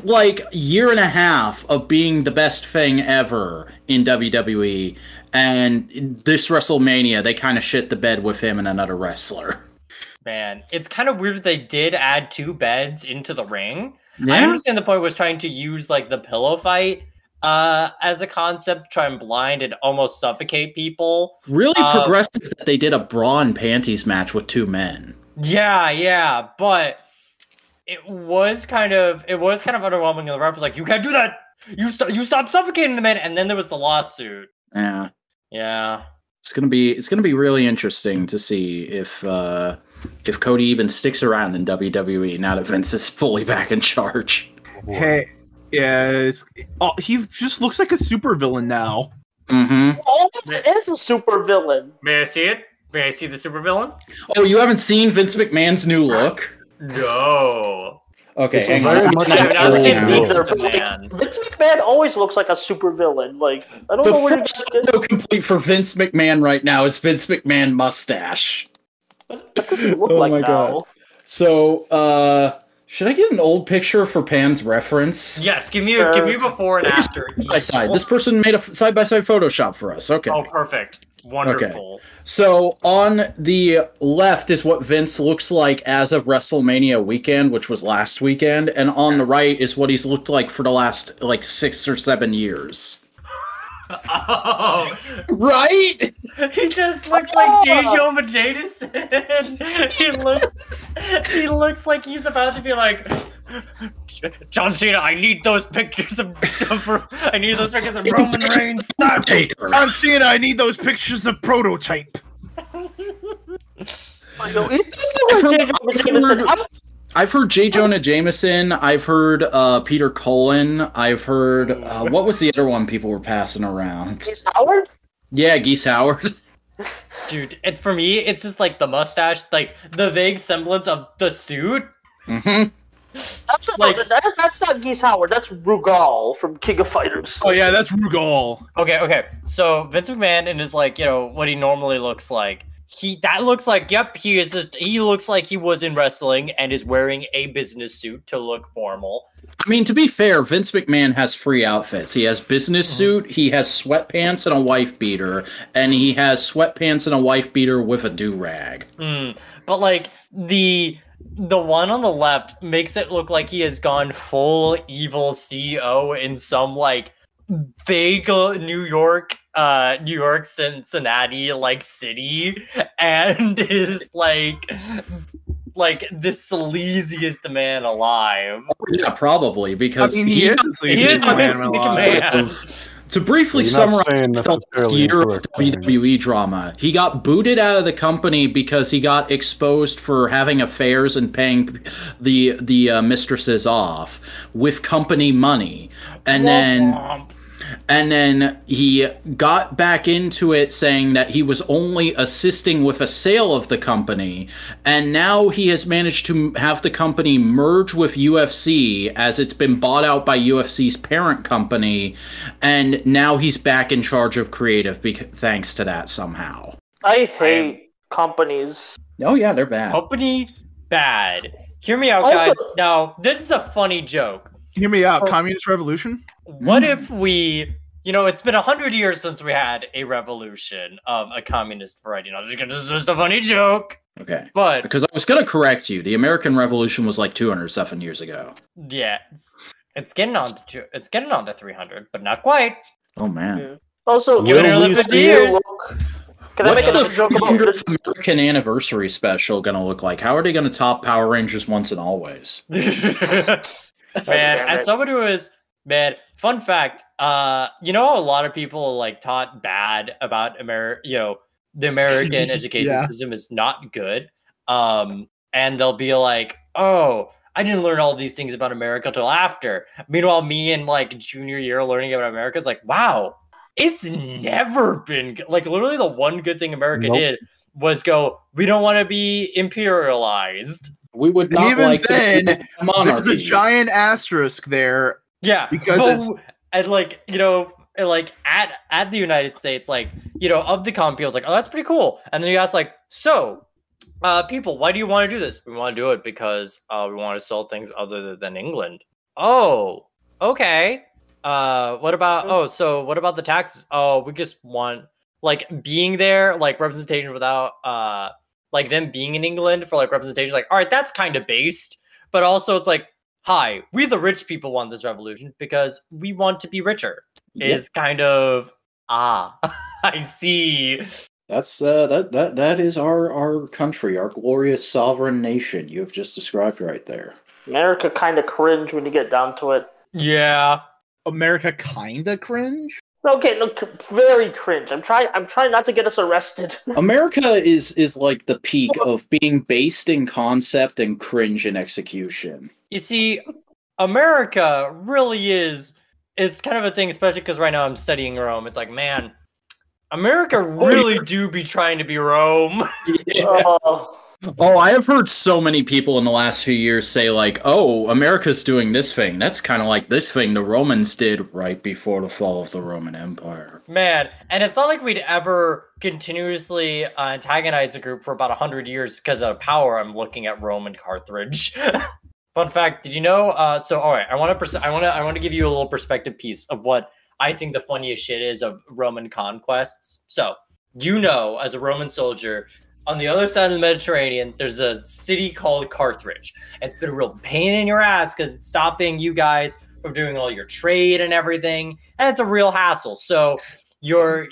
year and a half of being the best thing ever in WWE, and this WrestleMania they kind of shit the bed with him and another wrestler. Man, it's kind of weird that they did add 2 beds into the ring. Yeah. I understand the point was trying to use like the pillow fight as a concept, try and blind and almost suffocate people. Really progressive that they did a bra and panties match with 2 men. Yeah, but it was kind of underwhelming. The ref was like, "You can't do that. You stop suffocating the men." And then there was the lawsuit. Yeah. Yeah. It's gonna be really interesting to see if if Cody even sticks around in WWE now that Vince is fully back in charge. Hey, yeah, he just looks like a supervillain now. Mm-hmm. Oh, it is a supervillain. May I see it? May I see the supervillain? Oh, you haven't seen Vince McMahon's new look? No. Okay, hang very on. much I've not seen Vince either, McMahon. Vince McMahon always looks like a supervillain. Like, I don't know what The first photo complete for Vince McMahon right now is Vince McMahon mustache. What does he look like now? God. So, should I get an old picture for Pam's reference? Yes, give me before and after. Side by side. This person made a side-by-side Photoshop for us. Okay. Oh, perfect. Wonderful. Okay. So on the left is what Vince looks like as of WrestleMania weekend, which was last weekend, and on the right is what he's looked like for the last 6 or 7 years. Oh, right? He just looks like J. Jonah Jameson. He looks like he's about to be like, John Cena. I need those pictures of Roman Reigns. John Cena. I need those pictures of Prototype. I've heard J. Jonah Jameson. I've heard Peter Cullen. I've heard what was the other one people were passing around? Geese Howard? Yeah, Geese Howard. Dude, for me, it's just like the mustache, like the vague semblance of the suit. Mm-hmm. That's not Geese Howard. That's Rugal from King of Fighters. Oh yeah, that's Rugal. Okay. So Vince McMahon and his what he normally looks like. He looks like he looks like he was in wrestling and is wearing a business suit to look formal. I mean, to be fair, Vince McMahon has 3 outfits. He has business suit, he has sweatpants and a wife beater, and he has sweatpants and a wife beater with a do-rag. But like the one on the left makes it look like he has gone full evil CEO in some like vague New York Cincinnati city, and is like the sleaziest man alive. Yeah, probably, because he is the sleaziest man alive. To briefly summarize the last year of WWE drama, he got booted out of the company because he got exposed for having affairs and paying the mistresses off with company money, and then he got back into it saying that he was only assisting with a sale of the company, and now he has managed to have the company merge with UFC as it's been bought out by UFC's parent company, and now he's back in charge of creative thanks to that somehow. I hate companies. Oh yeah, they're bad. Company bad. Hear me out, guys. Now, this is a funny joke. Hear me out. Communist revolution? What if we, it's been 100 years since we had a revolution of a communist variety. This is just a funny joke. Okay. But because I was going to correct you. The American Revolution was like 207 years ago. Yeah. It's getting on to 300, but not quite. Oh man. Yeah. Also, give it another 50 years. What's the 300th American anniversary special going to look like? How are they going to top Power Rangers Once and Always? Man, as someone who is, fun fact, a lot of people taught bad about the American education system is not good. And they'll be like, oh, I didn't learn all these things about America until after. Meanwhile, me in junior year learning about America is like, wow, it's never been good. Literally the one good thing America did was go, we don't want to be imperialized. We would not even like then, to monarchy. There's a giant asterisk there. Yeah, because at the United States, of the common people, it's oh, that's pretty cool. And then you ask people, why do you want to do this? We want to do it because we want to sell things other than England. Oh, okay. What about the taxes? Oh, we just want being there, representation without them being in England for representation. All right, that's kind of based, but also it's hi, we the rich people want this revolution because we want to be richer. Yep. Is kind of I see. That's that is our country, our glorious sovereign nation. You have just described right there. America kind of cringe when you get down to it. Yeah. America kind of cringe? Okay, look, very cringe. I'm trying not to get us arrested. America is like the peak of being based in concept and cringe in execution. You see, America really is. It's kind of a thing, especially because right now I'm studying Rome. It's like, man, America really do be trying to be Rome. Yeah. Oh, I have heard so many people in the last few years say, like, oh, America's doing this thing. That's kind of like this thing the Romans did right before the fall of the Roman Empire. Man, and it's not like we'd ever continuously antagonize a group for about 100 years because of power. I'm looking at Rome and Carthage. Fun fact, did you know? So, all right, I want to give you a little perspective piece of what I think the funniest shit is of Roman conquests. So, you know, as a Roman soldier, on the other side of the Mediterranean, there's a city called Carthage. It's been a real pain in your ass because it's stopping you guys from doing all your trade and everything, and it's a real hassle. So your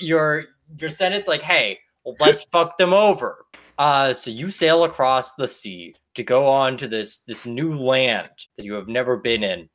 Senate's like, hey, well, let's fuck them over. So you sail across the sea to go on to this new land that you have never been in,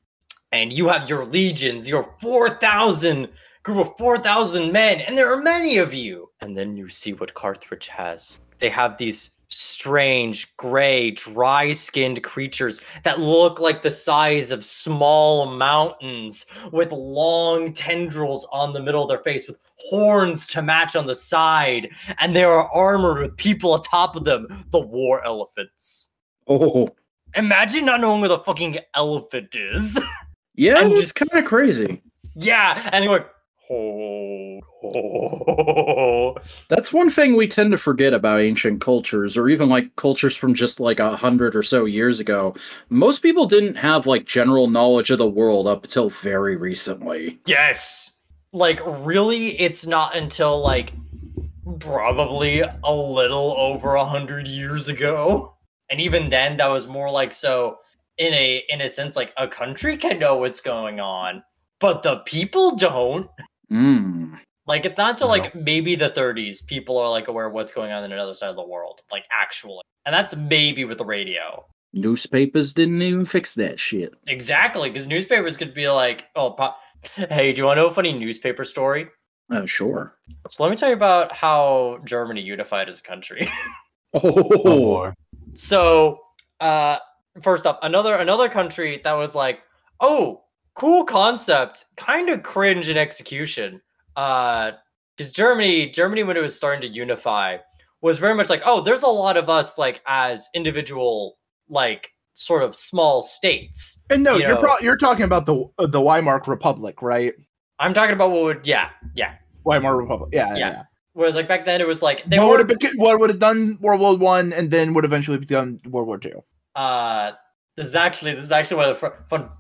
and you have your legions, your 4,000 group of 4,000 men, and there are many of you. And then you see what Carthage has. They have these strange, gray, dry-skinned creatures that look like the size of small mountains with long tendrils on the middle of their face with horns to match on the side. And they are armored with people atop of them, the war elephants. Oh. Imagine not knowing what a fucking elephant is. Yeah, it's kind of crazy. Yeah, and they're like, oh. That's one thing we tend to forget about ancient cultures, or even like cultures from just like 100 or so years ago. Most people didn't have like general knowledge of the world up until very recently. Yes. Like, really, it's not until like probably a little over 100 years ago. And even then, that was more like, so in a sense, like a country can know what's going on, but the people don't. Like, it's not until like maybe the 30s people are like aware of what's going on in another side of the world, like actually. And that's maybe with the radio. Newspapers didn't even fix that shit. Exactly, because newspapers could be like, oh, hey, do you want to know a funny newspaper story? Sure. So let me tell you about how Germany unified as a country. Oh boy. So, first up, another country that was like, oh, cool concept, kind of cringe in execution. Because Germany, when it was starting to unify, was very much like, oh, there's a lot of us like as individual, like sort of small states. And no, you're talking about the Weimar Republic, right? I'm talking about Weimar Republic, yeah. Whereas like back then it was like what would have done World War I and then would eventually be done World War II. This is actually why the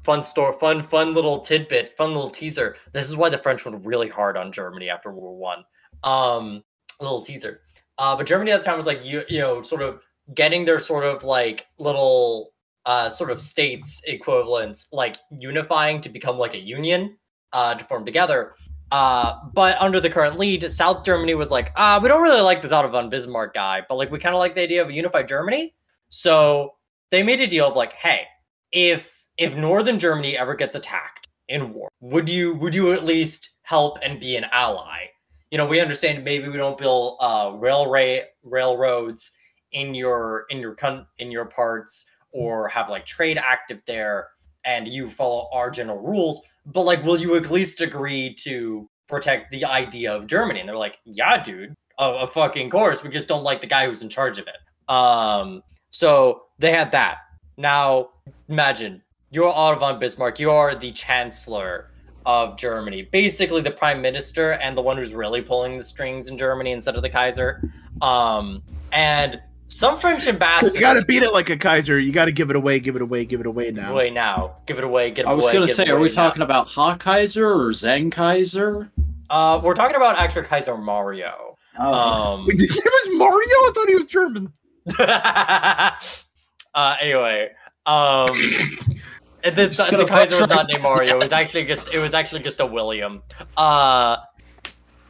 fun little tidbit, fun little teaser. This is why the French went really hard on Germany after World War I. A little teaser. But Germany at the time was like you know sort of getting their sort of like little sort of states equivalents like unifying to become like a union to form together. But under the current lead, South Germany was like, we don't really like this Otto von Bismarck guy, but like we kind of like the idea of a unified Germany. So they made a deal of like, hey, if Northern Germany ever gets attacked in war, would you at least help and be an ally? You know, we understand maybe we don't build railroads in your parts or have like trade active there, and you follow our general rules. But like, will you at least agree to protect the idea of Germany? And they're like, yeah, dude, a fucking course. We just don't like the guy who's in charge of it. So they had that. Now, imagine you're Otto von Bismarck. You are the chancellor of Germany, basically the prime minister and the one who's really pulling the strings in Germany instead of the Kaiser. And some French ambassadors. You got to beat it like a Kaiser. You got to give it away now. Give it away, give it away. I was going to say, are we talking about Ha Kaiser or Zen Kaiser? We're talking about actual Kaiser Mario. Wait, his name was Mario? I thought he was German. Anyway, the Kaiser was not named Mario. It was actually just a William.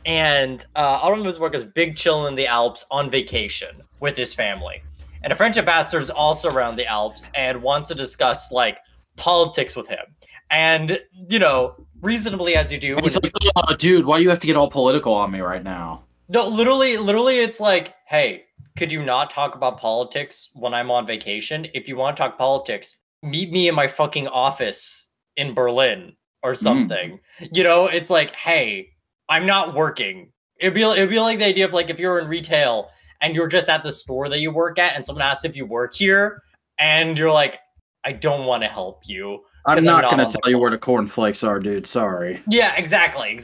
And Otto von Bismarck is big chilling in the Alps on vacation with his family. And a French ambassador is also around the Alps and wants to discuss like politics with him. And, you know, reasonably as you do. It's like, oh, dude, why do you have to get all political on me right now? No, literally, it's like, hey, could you not talk about politics when I'm on vacation? If you want to talk politics, meet me in my fucking office in Berlin or something. You know, it's like, hey, I'm not working. It'd be like the idea of like if you're in retail and you're just at the store that you work at and someone asks if you work here and you're like, I don't want to help you. I'm not going to tell you where the cornflakes are, dude. Sorry. Yeah, exactly.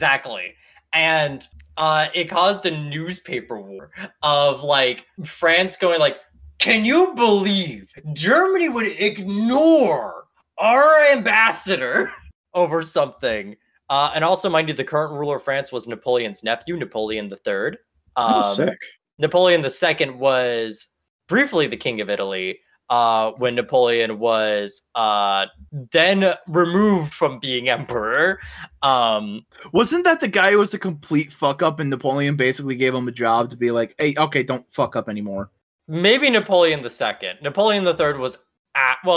And it caused a newspaper war of like France going like, can you believe Germany would ignore our ambassador over something? And also, mind you, the current ruler of France was Napoleon's nephew, Napoleon III. Sick. Napoleon II was briefly the king of Italy when Napoleon was then removed from being emperor. Wasn't that the guy who was a complete fuck up and Napoleon basically gave him a job to be like, hey, okay, don't fuck up anymore? Maybe Napoleon II. Napoleon III was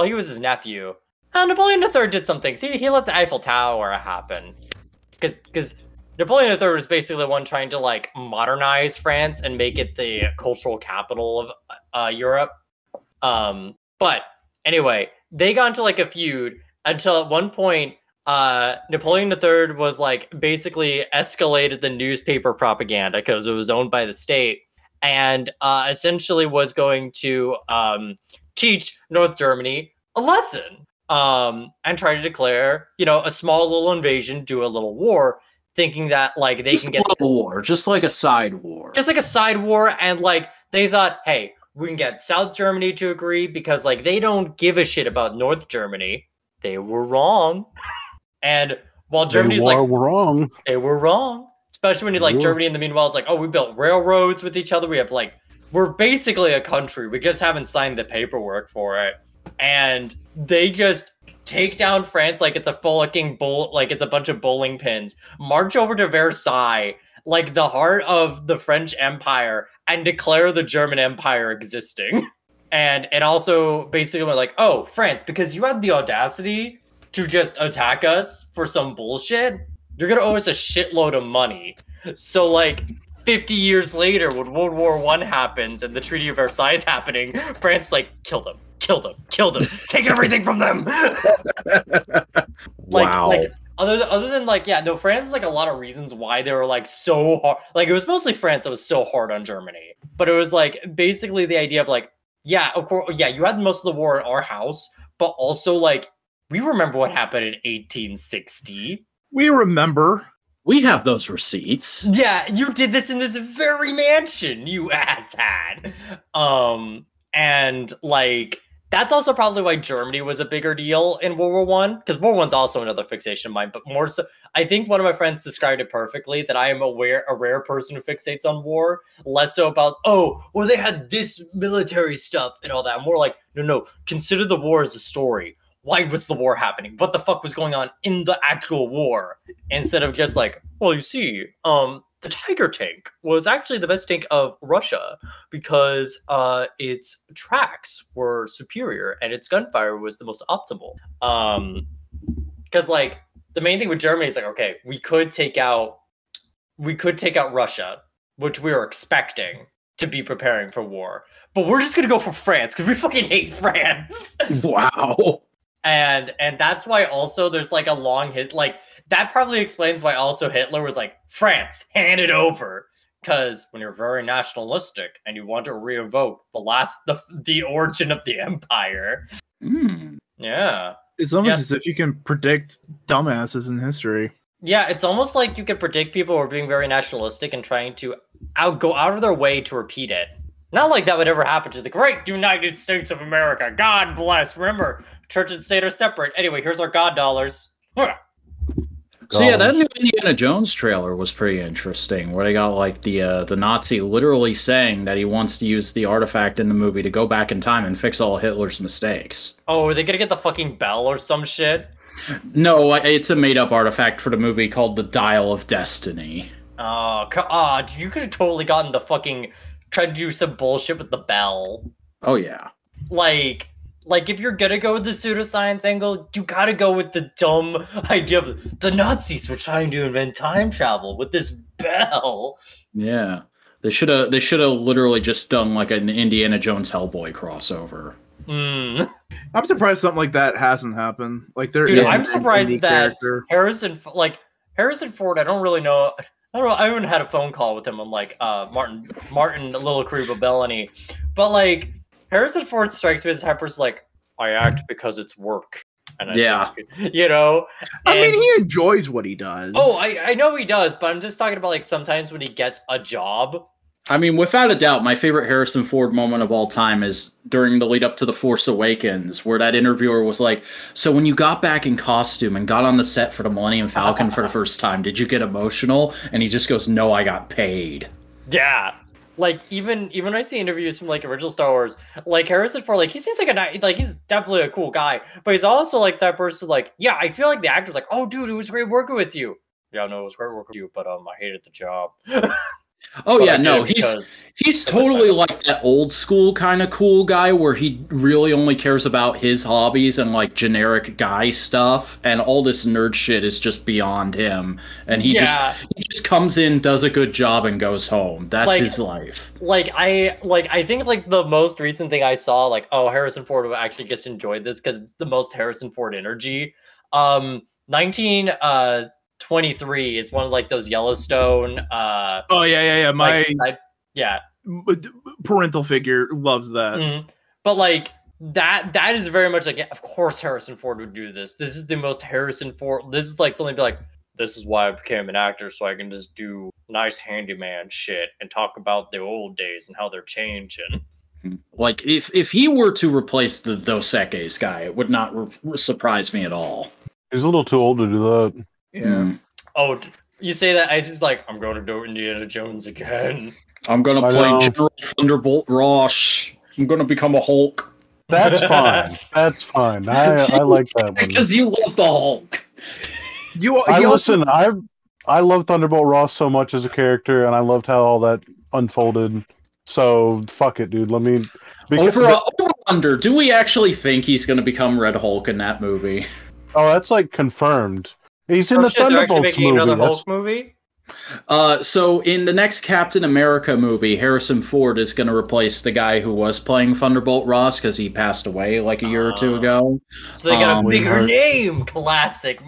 he was his nephew. Napoleon III did some things. He let the Eiffel Tower happen. Because Napoleon III was basically the one trying to like modernize France and make it the cultural capital of Europe. But anyway, they got into like a feud until at one point Napoleon III was like basically escalated the newspaper propaganda because it was owned by the state and essentially was going to teach North Germany a lesson and try to declare, you know, a small little invasion, do a little war, thinking that like they can get a war, just like a side war. Just like a side war, and like they thought, hey, we can get South Germany to agree because like they don't give a shit about North Germany. They were wrong. And while Germany's like wrong. They were wrong. Especially when you like Germany in the meanwhile is like, oh, we built railroads with each other. We have like we're basically a country. We just haven't signed the paperwork for it. And they just take down France like it's a fucking like it's a bunch of bowling pins, march over to Versailles, like the heart of the French Empire, and declare the German Empire existing. And also basically went like, oh, France, because you had the audacity to just attack us for some bullshit, you're gonna owe us a shitload of money. So like 50 years later, when World War I happens and the Treaty of Versailles is happening, France like, kill them, take everything from them. Wow. Like other than like, yeah, no, France is like a lot of reasons why they were like so hard. Like it was mostly France that was so hard on Germany, but it was like basically the idea of like, yeah, of course, yeah, you had most of the war in our house, but also like we remember what happened in 1860. We remember. We have those receipts. Yeah, you did this in this very mansion, you asshat. And like that's also probably why Germany was a bigger deal in World War I, because World War I's also another fixation of mine, but more so, I think one of my friends described it perfectly, that I am a rare person who fixates on war, less so about, oh, well, they had this military stuff and all that. More like, no, consider the war as a story. Why was the war happening? What the fuck was going on in the actual war? Instead of just like, well, you see, the Tiger tank was actually the best tank of Russia because its tracks were superior and its gunfire was the most optimal. Because like the main thing with Germany is like, okay, we could take out Russia, which we were expecting to be preparing for war, but we're just gonna go for France because we fucking hate France. Wow. And that's why also there's like a long hit, like that probably explains why also Hitler was like, France, hand it over. Because when you're very nationalistic and you want to revoke the origin of the empire. Yeah. It's almost as if you can predict dumbasses in history. Yeah, it's almost like you can predict people who are being very nationalistic and trying to go out of their way to repeat it. Not like that would ever happen to the great United States of America. God bless. Remember, church and state are separate. Anyway, here's our God dollars. So yeah, that new Indiana Jones trailer was pretty interesting, where they got like the Nazi literally saying that he wants to use the artifact in the movie to go back in time and fix all Hitler's mistakes. Oh, are they gonna get the fucking bell or some shit? No, it's a made-up artifact for the movie called the Dial of Destiny. Oh, you could have totally gotten the fucking... tried to do some bullshit with the bell. Oh, yeah. Like, like, if you're gonna go with the pseudoscience angle, you gotta go with the dumb idea of the Nazis were trying to invent time travel with this bell. Yeah. They should have literally just done like an Indiana Jones Hellboy crossover. I'm surprised something like that hasn't happened. Like I'm surprised that Harrison Ford, I don't really know. I haven't had a phone call with him on like Martin Little Creepability, but like Harrison Ford strikes me as the type of person like, I act because it's work. And I think, you know, I mean, he enjoys what he does. Oh, I know he does, but I'm just talking about like sometimes when he gets a job. I mean, without a doubt, my favorite Harrison Ford moment of all time is during the lead up to The Force Awakens, where that interviewer was like, so when you got back in costume and got on the set for the Millennium Falcon for the first time, did you get emotional? And he just goes, no, I got paid. Yeah. Like, even when I see interviews from, like, original Star Wars, like, Harrison Ford, like, he seems like he's definitely a cool guy, but he's also, like, that person, like, yeah, I feel like the actor's like, oh, dude, it was great working with you. Yeah, no, it was great working with you, but, I hated the job. Oh yeah, no, he's totally like that old school kind of cool guy where he really only cares about his hobbies and like generic guy stuff, and all this nerd shit is just beyond him. And he just comes in, does a good job, and goes home. That's like, his life. I think like the most recent thing I saw, like, oh, Harrison Ford would actually just enjoyed this because it's the most Harrison Ford energy. 23 is one of like those Yellowstone. Parental figure loves that. Mm-hmm. But like that is very much like, of course Harrison Ford would do this. This is the most Harrison Ford. This is like something to be like, this is why I became an actor, so I can just do nice handyman shit and talk about the old days and how they're changing. Like if he were to replace the Dos Equis guy, it would not surprise me at all. He's a little too old to do that. Yeah. Oh, you say that as he's like, I'm going to do Indiana Jones again. I'm going to play General Thunderbolt Ross. I'm going to become a Hulk. That's fine. That's fine. I like that one. Because you love the Hulk. I love Thunderbolt Ross so much as a character, and I loved how all that unfolded. So, fuck it, dude. Let me... Under, do we actually think he's going to become Red Hulk in that movie? Oh, that's like confirmed. He's in the Thunderbolts movie. Another Hulk movie? So in the next Captain America movie, Harrison Ford is going to replace the guy who was playing Thunderbolt Ross because he passed away like a year or two ago. So they got a bigger name. Classic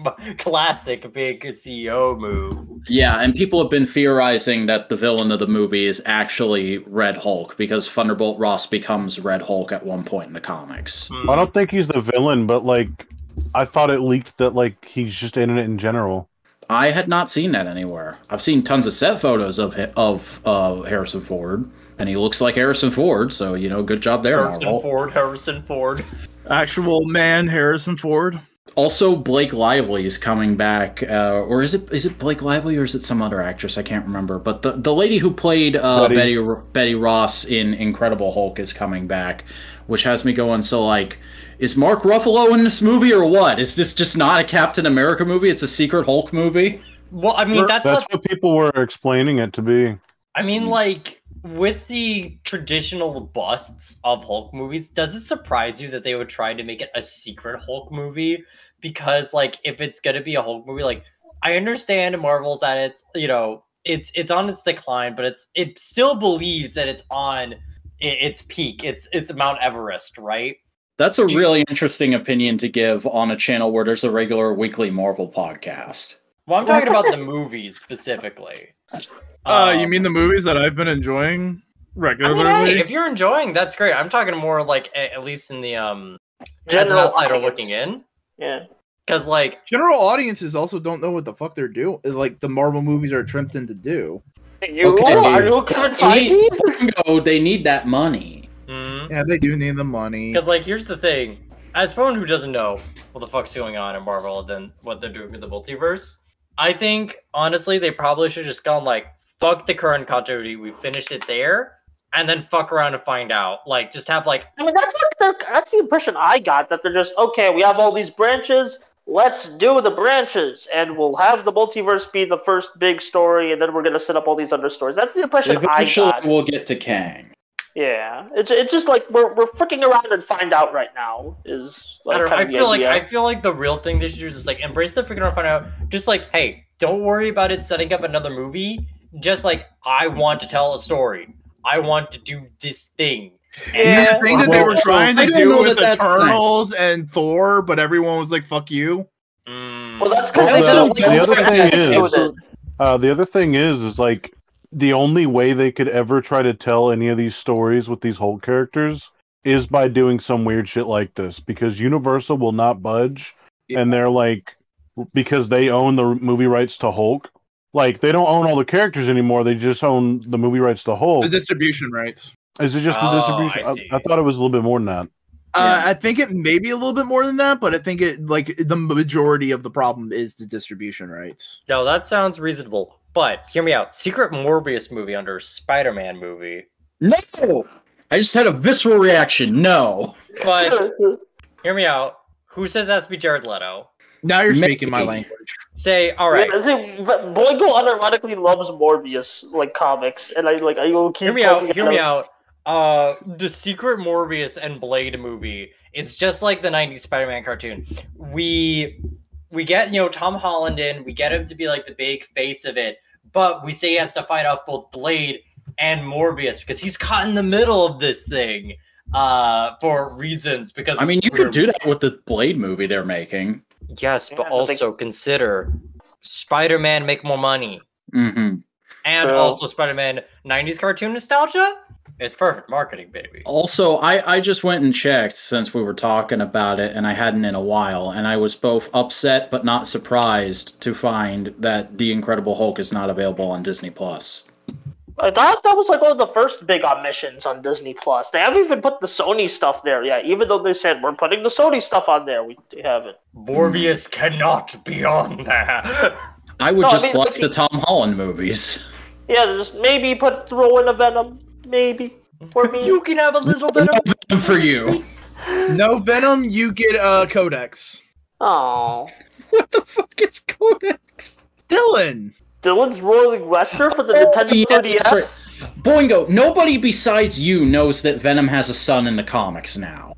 big CEO move. Yeah, and people have been theorizing that the villain of the movie is actually Red Hulk because Thunderbolt Ross becomes Red Hulk at one point in the comics. I don't think he's the villain, but like I thought it leaked that like he's just in it in general. I had not seen that anywhere. I've seen tons of set photos of Harrison Ford, and he looks like Harrison Ford. So good job there. Harrison Ford, actual man, Harrison Ford. Also, Blake Lively is coming back, or is it Blake Lively or is it some other actress? I can't remember. But the lady who played Betty Ross in Incredible Hulk is coming back, which has me going. So like, is Mark Ruffalo in this movie or what? Is this just not a Captain America movie? It's a secret Hulk movie? Well, I mean, that's what people were explaining it to be. I mean, like, with the traditional busts of Hulk movies, does it surprise you that they would try to make it a secret Hulk movie? Because, like, if it's going to be a Hulk movie, like, I understand Marvel's at its, it's on its decline, but it still believes that it's on its peak. It's Mount Everest, right? That's a really interesting opinion to give on a channel where there's a regular weekly Marvel podcast. Well, I'm talking about the movies specifically. You mean the movies that I've been enjoying regularly? I mean, hey, if you're enjoying, that's great. I'm talking more like at least in the as an outsider looking in. Yeah. Because like general audiences also don't know what the fuck they're doing. Like the Marvel movies are attempting to do. Are you Kevin Feige? They need that money. Mm-hmm. Yeah, they do need the money. Because, like, here's the thing. As someone who doesn't know what the fuck's going on in Marvel than what they're doing with the multiverse, I think, honestly, they probably should just gone, like, fuck the current continuity, we finished it there, and then fuck around and find out. Like, just have, like... I mean, that's the impression I got, that they're just, okay, we have all these branches, let's do the branches, and we'll have the multiverse be the first big story, and then we're going to set up all these other stories. That's the impression I got. Eventually, we'll get to Kang. Yeah, it's just like we're freaking around and find out right now is like I feel like the real thing they should do is just like embrace the freaking around and find out. Just like, hey, don't worry about it setting up another movie. Just like, I want to tell a story. I want to do this thing. And the thing that they were trying to do with Eternals and Thor, but everyone was like, "Fuck you." Well, that's because the other thing is like the only way they could ever try to tell any of these stories with these Hulk characters is by doing some weird shit like this, because Universal will not budge, and they're like, because they own the movie rights to Hulk. Like, they don't own all the characters anymore. They just own the movie rights to Hulk. The distribution rights. Is it just the distribution? I thought it was a little bit more than that. I think it may be a little bit more than that, but I think it the majority of the problem is the distribution rights. No, that sounds reasonable. But hear me out. Secret Morbius movie under Spider-Man movie. No! I just had a visceral reaction. No. But hear me out. Who says it has to be Jared Leto? Now you're speaking my language. Say, all right. Yeah, Boingo unironically loves Morbius like comics, and I will keep. Hear me out. The Secret Morbius and Blade movie. It's just like the '90s Spider-Man cartoon. We get Tom Holland in. We get him to be like the big face of it, but we say he has to fight off both Blade and Morbius because he's caught in the middle of this thing for reasons. Because I mean, you could do that with the Blade movie they're making. Yes, but also consider Spider-Man make more money. Mm-hmm. And also Spider-Man 90s cartoon nostalgia. It's perfect marketing, baby. Also, I just went and checked since we were talking about it, and I hadn't in a while, and I was both upset but not surprised to find that The Incredible Hulk is not available on Disney+. I thought that was like one of the first big omissions on Disney Plus. They haven't even put the Sony stuff there yet, even though they said we're putting the Sony stuff on there. They haven't. Morbius cannot be on there. I would like the Tom Holland movies. Yeah, just maybe throw in a Venom, maybe for me. You can have a little Venom. No Venom for you. No Venom, you get Codex. Oh, what the fuck is Codex? Dylan's rolling Lester for the Nintendo 3DS. Right. Boingo, nobody besides you knows that Venom has a son in the comics now.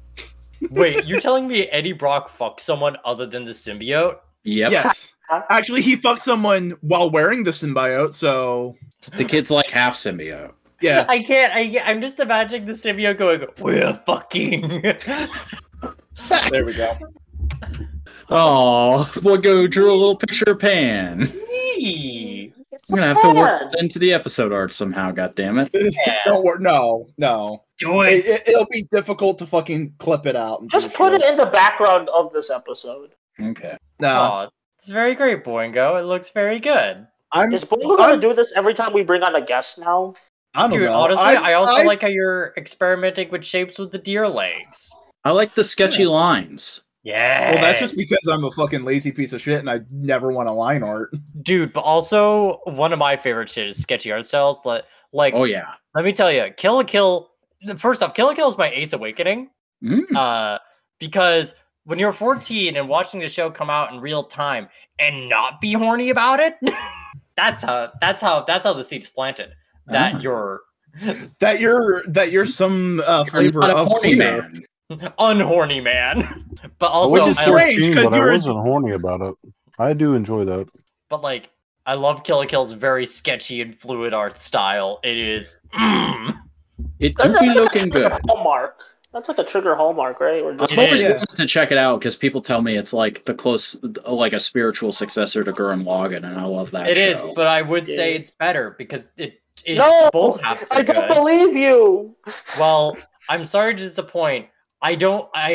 Wait, you're telling me Eddie Brock fucked someone other than the symbiote? Yep. Yes. Actually, he fucked someone while wearing the symbiote, so... The kid's like half symbiote. Yeah. I'm just imagining the symbiote going, we're fucking. There we go. Oh, we'll go drew a little picture of Pan. I'm gonna have to work that into the episode art somehow, goddammit. Yeah. Don't worry, no. Do it. It'll be difficult to fucking clip it out. Just put it in the background of this episode. Okay. No. Oh, it's very great, Boingo. It looks very good. Is Boingo gonna do this every time we bring on a guest now? I don't know. Honestly, I also like how you're experimenting with shapes with the deer legs. I like the sketchy lines. Yeah. Well, that's just because I'm a fucking lazy piece of shit and I never want a line art. Dude, but also one of my favorite shit is sketchy art styles. Like, oh yeah. Let me tell you, Kill la Kill. First off, Kill la Kill is my Ace Awakening. Because when you're 14 and watching the show come out in real time and not be horny about it, that's how the seed's planted. That you're some flavor of horny man. Unhorny man. But also, which is strange because I wasn't horny about it. I do enjoy that. But like, I love Kill la Kill's very sketchy and fluid art style. It is. It do be looking good. Hallmark. That's like a Trigger Hallmark, right? I'm always wanted to check it out because people tell me it's like a spiritual successor to Gurren Lagann, and I love that. It is, but I would say it's better because it's both halves I don't believe you. Well, I'm sorry to disappoint. I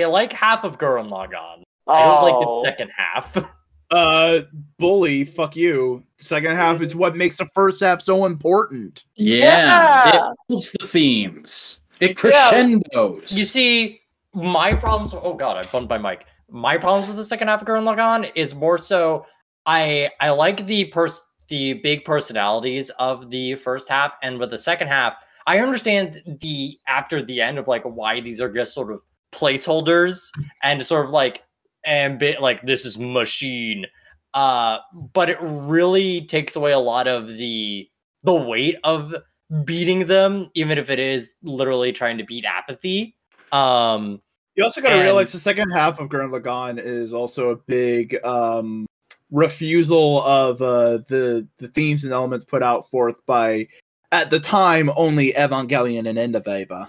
like half of Gurren Lagann. I don't like the second half. Bully, fuck you. The second half is what makes the first half so important. Yeah. It builds the themes. It crescendos. Yeah. You see, my problems. Oh god, I bumped my mic. My problems with the second half of Gurren Lagann is more so I like the big personalities of the first half, and with the second half, I understand after the end of like why these are just sort of placeholders and sort of like this is machine. But it really takes away a lot of the weight of beating them, even if it is literally trying to beat apathy. You also got to realize the second half of Gurren Lagann is also a big refusal of the themes and elements put out forth by, at the time, only Evangelion and End of Eva.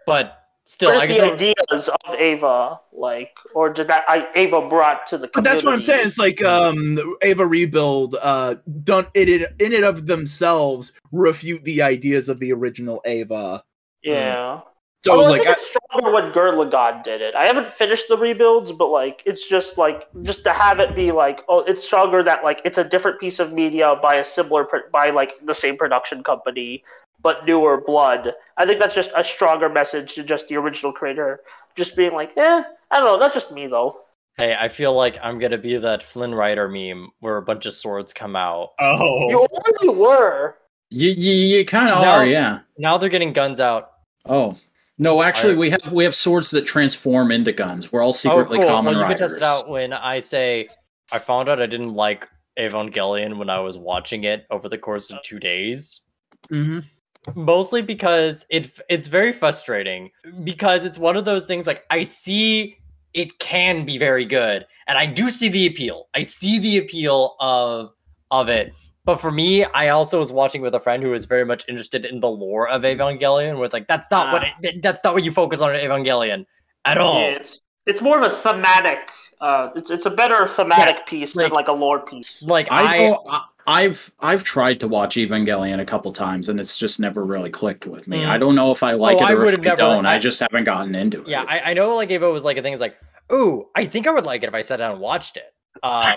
But still, where's the ideas of Eva, like, or did that Eva brought to the community? But that's what I'm saying. It's like Eva Rebuild, done in and of themselves refute the ideas of the original Eva. Yeah. So it was like, I think it's stronger when Gurren Lagann did it. I haven't finished the rebuilds, but like it's just to have it be like, oh, it's stronger that like it's a different piece of media by a similar by like the same production company, but newer blood. I think that's just a stronger message to just the original creator just being like, I don't know, that's just me though. Hey, I feel like I'm gonna be that Flynn Rider meme where a bunch of swords come out. Oh, you already were. You kind of are, yeah. Now they're getting guns out. Oh. No, actually, we have swords that transform into guns. We're all secretly common riders. Well, you can test it out when I say I found out I didn't like Evangelion when I was watching it over the course of 2 days. Mm-hmm. Mostly because it's very frustrating because it's one of those things like I see it can be very good and I do see the appeal. I see the appeal of it. But for me, I also was watching with a friend who was very much interested in the lore of Evangelion, where it's like that's not what you focus on in Evangelion at all. Yeah, it's more of a thematic. It's a better thematic piece than like a lore piece. Like I've tried to watch Evangelion a couple times, and it's just never really clicked with me. I don't know if I like it or if I don't. I just haven't gotten into it. Yeah, I know. Like Eva was like a thing. It's like, ooh, I think I would like it if I sat down and watched it.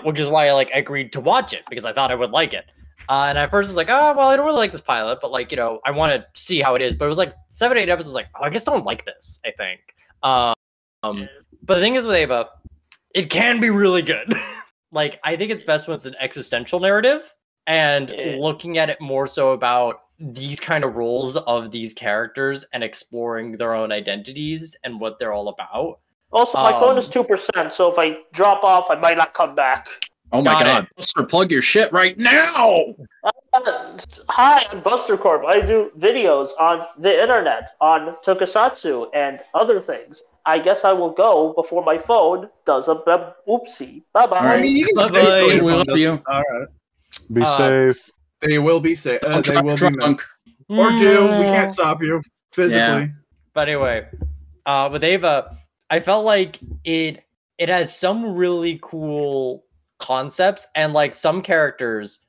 Which is why I like agreed to watch it because I thought I would like it. And at first I was like, oh, well, I don't really like this pilot, but like, I want to see how it is. But it was like 7 to 8 episodes, like, oh, I just don't like this, I think. But the thing is with Eva, it can be really good. Like, I think it's best when it's an existential narrative and looking at it more so about these kind of roles of these characters and exploring their own identities and what they're all about. Also, my phone is 2%, so if I drop off, I might not come back. Oh my god, Buster, plug your shit right now! Hi, I'm Buster Corp. I do videos on the internet, on Tokusatsu, and other things. I guess I will go before my phone does a oopsie. Bye-bye. Right. I mean, you can stay. We love you. All right. Be safe. They will be safe. They will be drunk. Or do. We can't stop you physically. Yeah. But anyway, with Eva, I felt like it has some really cool concepts and like some characters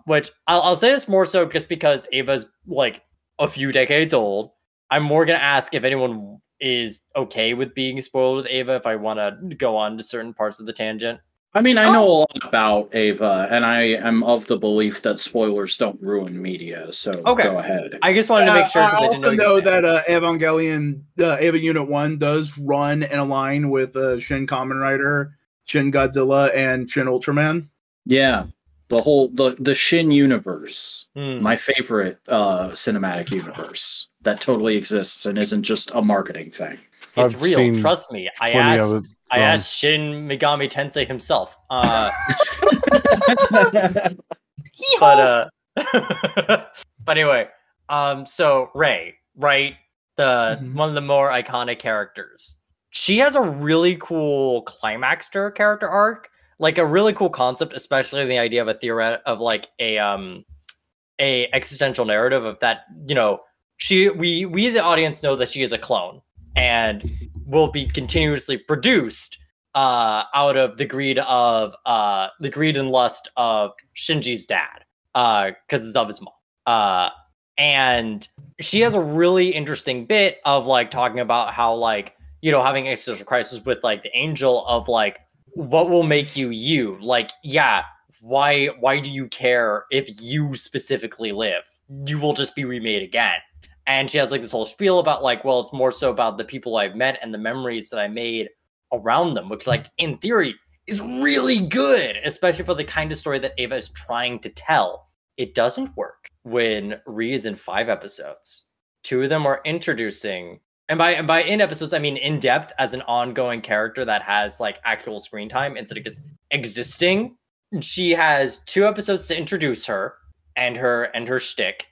which I'll say this more so just because Ava's like a few decades old. I'm more gonna ask if anyone is okay with being spoiled with Ava if I want to go on to certain parts of the tangent. I mean, I know a lot about Ava, and I am of the belief that spoilers don't ruin media, so go ahead. I just wanted to make sure. I also know that Evangelion, Eva Unit 1 does run and align with Shin Kamen Rider, Shin Godzilla, and Shin Ultraman. Yeah, the Shin universe, my favorite cinematic universe that totally exists and isn't just a marketing thing. It's real. Trust me. I asked Shin Megami Tensei himself. But anyway, so Rei, right? One of the more iconic characters. She has a really cool climax to her character arc, like a really cool concept, especially the idea of a theoret of like a existential narrative of that. You know, we the audience know that she is a clone and will be continuously produced out of the greed and lust of Shinji's dad, because it's of his mom. And she has a really interesting bit of like talking about how like, you know, having existential crisis with like the angel of like, what will make you you? Like, yeah, why do you care if you specifically live? You will just be remade again. And she has like this whole spiel about like, well, it's more so about the people I've met and the memories that I made around them, which like in theory is really good, especially for the kind of story that Ava is trying to tell. It doesn't work when Ri is in 5 episodes. 2 of them are introducing, and by in episodes, I mean in depth as an ongoing character that has like actual screen time instead of just existing. She has 2 episodes to introduce her and her shtick.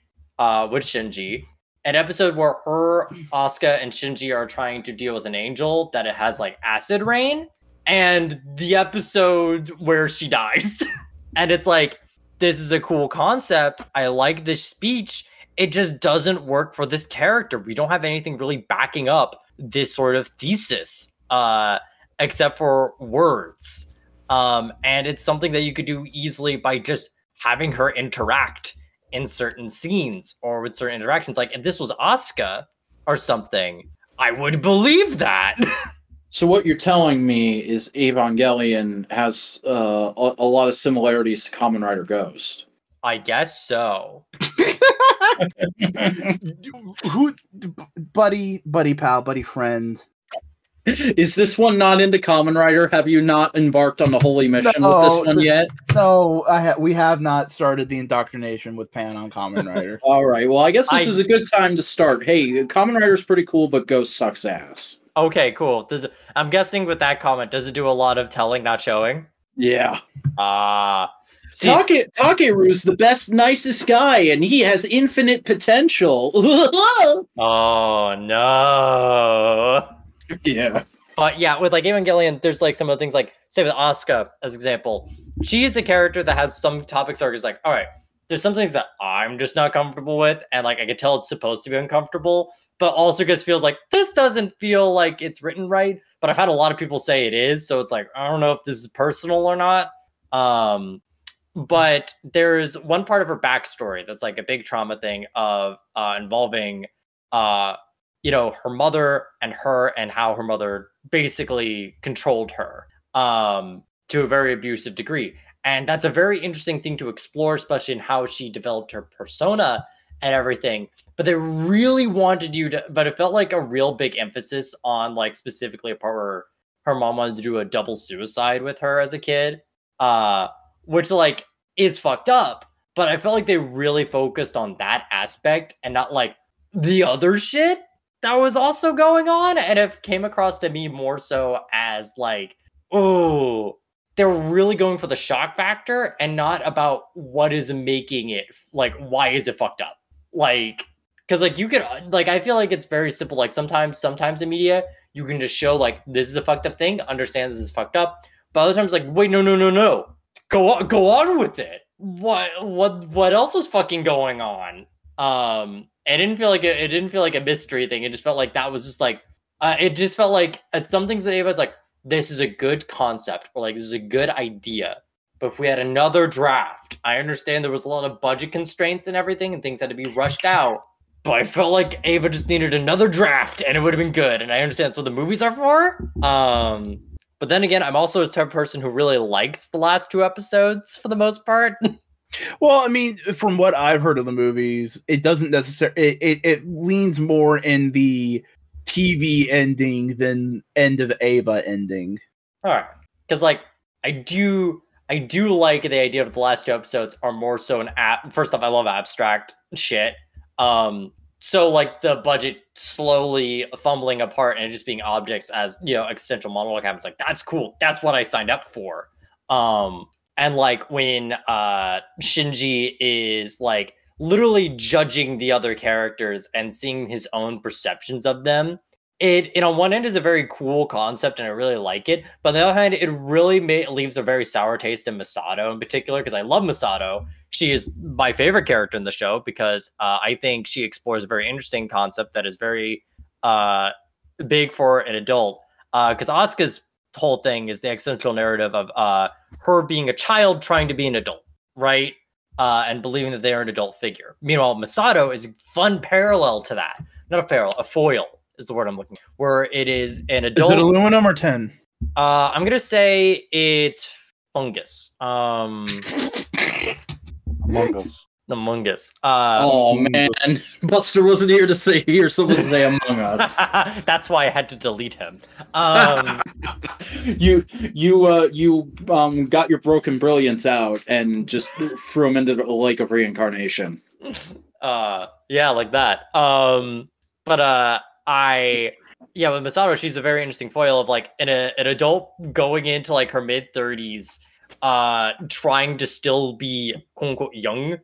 with Shinji. An episode where her, Asuka, and Shinji are trying to deal with an angel that it has like acid rain, and the episode where she dies. And it's like, this is a cool concept. I like this speech. It just doesn't work for this character. We don't have anything really backing up this sort of thesis, except for words. And it's something that you could do easily by just having her interact in certain scenes or with certain interactions. Like if this was Asuka or something, I would believe that. So what you're telling me is Evangelion has a lot of similarities to Kamen Rider Ghost. I guess so. Who, buddy, pal, buddy, friend. Is this one not into Kamen Rider? Have you not embarked on the holy mission with this one yet? No, we have not started the indoctrination with Pan on Kamen Rider. All right, well, I guess this is a good time to start. Hey, Kamen Rider's pretty cool, but Ghost sucks ass. Okay, cool. I'm guessing with that comment, does it do a lot of telling, not showing? Yeah. Takeru's the best, nicest guy, and he has infinite potential. Oh, no. Yeah. But yeah, with like Evangelion, there's like some of the things like, say with Asuka, as example, she is a character that has some topics that are just like, all right, there's some things that I'm just not comfortable with, and like I can tell it's supposed to be uncomfortable, but also just feels like this doesn't feel like it's written right. But I've had a lot of people say it is, so it's like, I don't know if this is personal or not. But there's one part of her backstory that's like a big trauma thing of involving her mother and how her mother basically controlled her to a very abusive degree. And that's a very interesting thing to explore, especially in how she developed her persona and everything. But they really wanted you to, but it felt like a real big emphasis on like specifically a part where her mom wanted to do a double suicide with her as a kid, which like is fucked up. But I felt like they really focused on that aspect and not like the other shit that was also going on. And it came across to me more so as like, oh, they're really going for the shock factor and not about what is making it, like, why is it fucked up? Like, because like you could, like, I feel like it's very simple. Like sometimes in media, you can just show like, this is a fucked up thing, understand this is fucked up. But other times like, wait, no. Go on with it. What else was fucking going on? It didn't feel like a mystery thing. It just felt like that was just like, it just felt like at some things that Ava's like, this is a good concept, or like, this is a good idea. But if we had another draft, I understand there was a lot of budget constraints and everything, and things had to be rushed out. But I felt like Ava just needed another draft, and it would have been good. And I understand that's what the movies are for. But then again, I'm also a type of person who really likes the last two episodes for the most part. Well, I mean, from what I've heard of the movies, it doesn't necessarily. It leans more in the TV ending than end of Ava ending. All right, because like I do like the idea of the last two episodes are more so first off, I love abstract shit. So like the budget slowly fumbling apart and just being objects as, existential monologue happens. Like, that's cool. That's what I signed up for. And like when Shinji is like literally judging the other characters and seeing his own perceptions of them, it on one end is a very cool concept and I really like it. But on the other hand, it really leaves a very sour taste in Masato in particular, because I love Masato. She is my favorite character in the show because I think she explores a very interesting concept that is very big for an adult. Because Asuka's whole thing is the existential narrative of her being a child trying to be an adult, right? And believing that they are an adult figure. Meanwhile, Masato is a fun parallel to that. Not a parallel, a foil is the word I'm looking for. Where it is an adult. Is it aluminum or tin? I'm going to say it's fungus. Among Us. Oh man, Buster wasn't here to hear someone say Among Us. That's why I had to delete him. You got your broken brilliance out and just threw him into the lake of reincarnation. Yeah, like that. With Masato, she's a very interesting foil of like an adult going into like her mid-30s, trying to still be quote unquote young.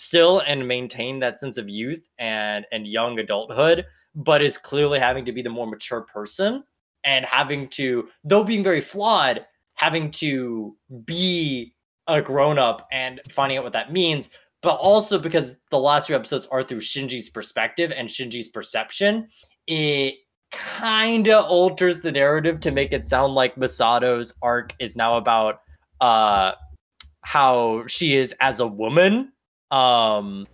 still and maintain that sense of youth and young adulthood, but is clearly having to be the more mature person and having to, though being very flawed, having to be a grown-up and finding out what that means. But also because the last few episodes are through Shinji's perspective and Shinji's perception, it kind of alters the narrative to make it sound like Misato's arc is now about how she is as a woman,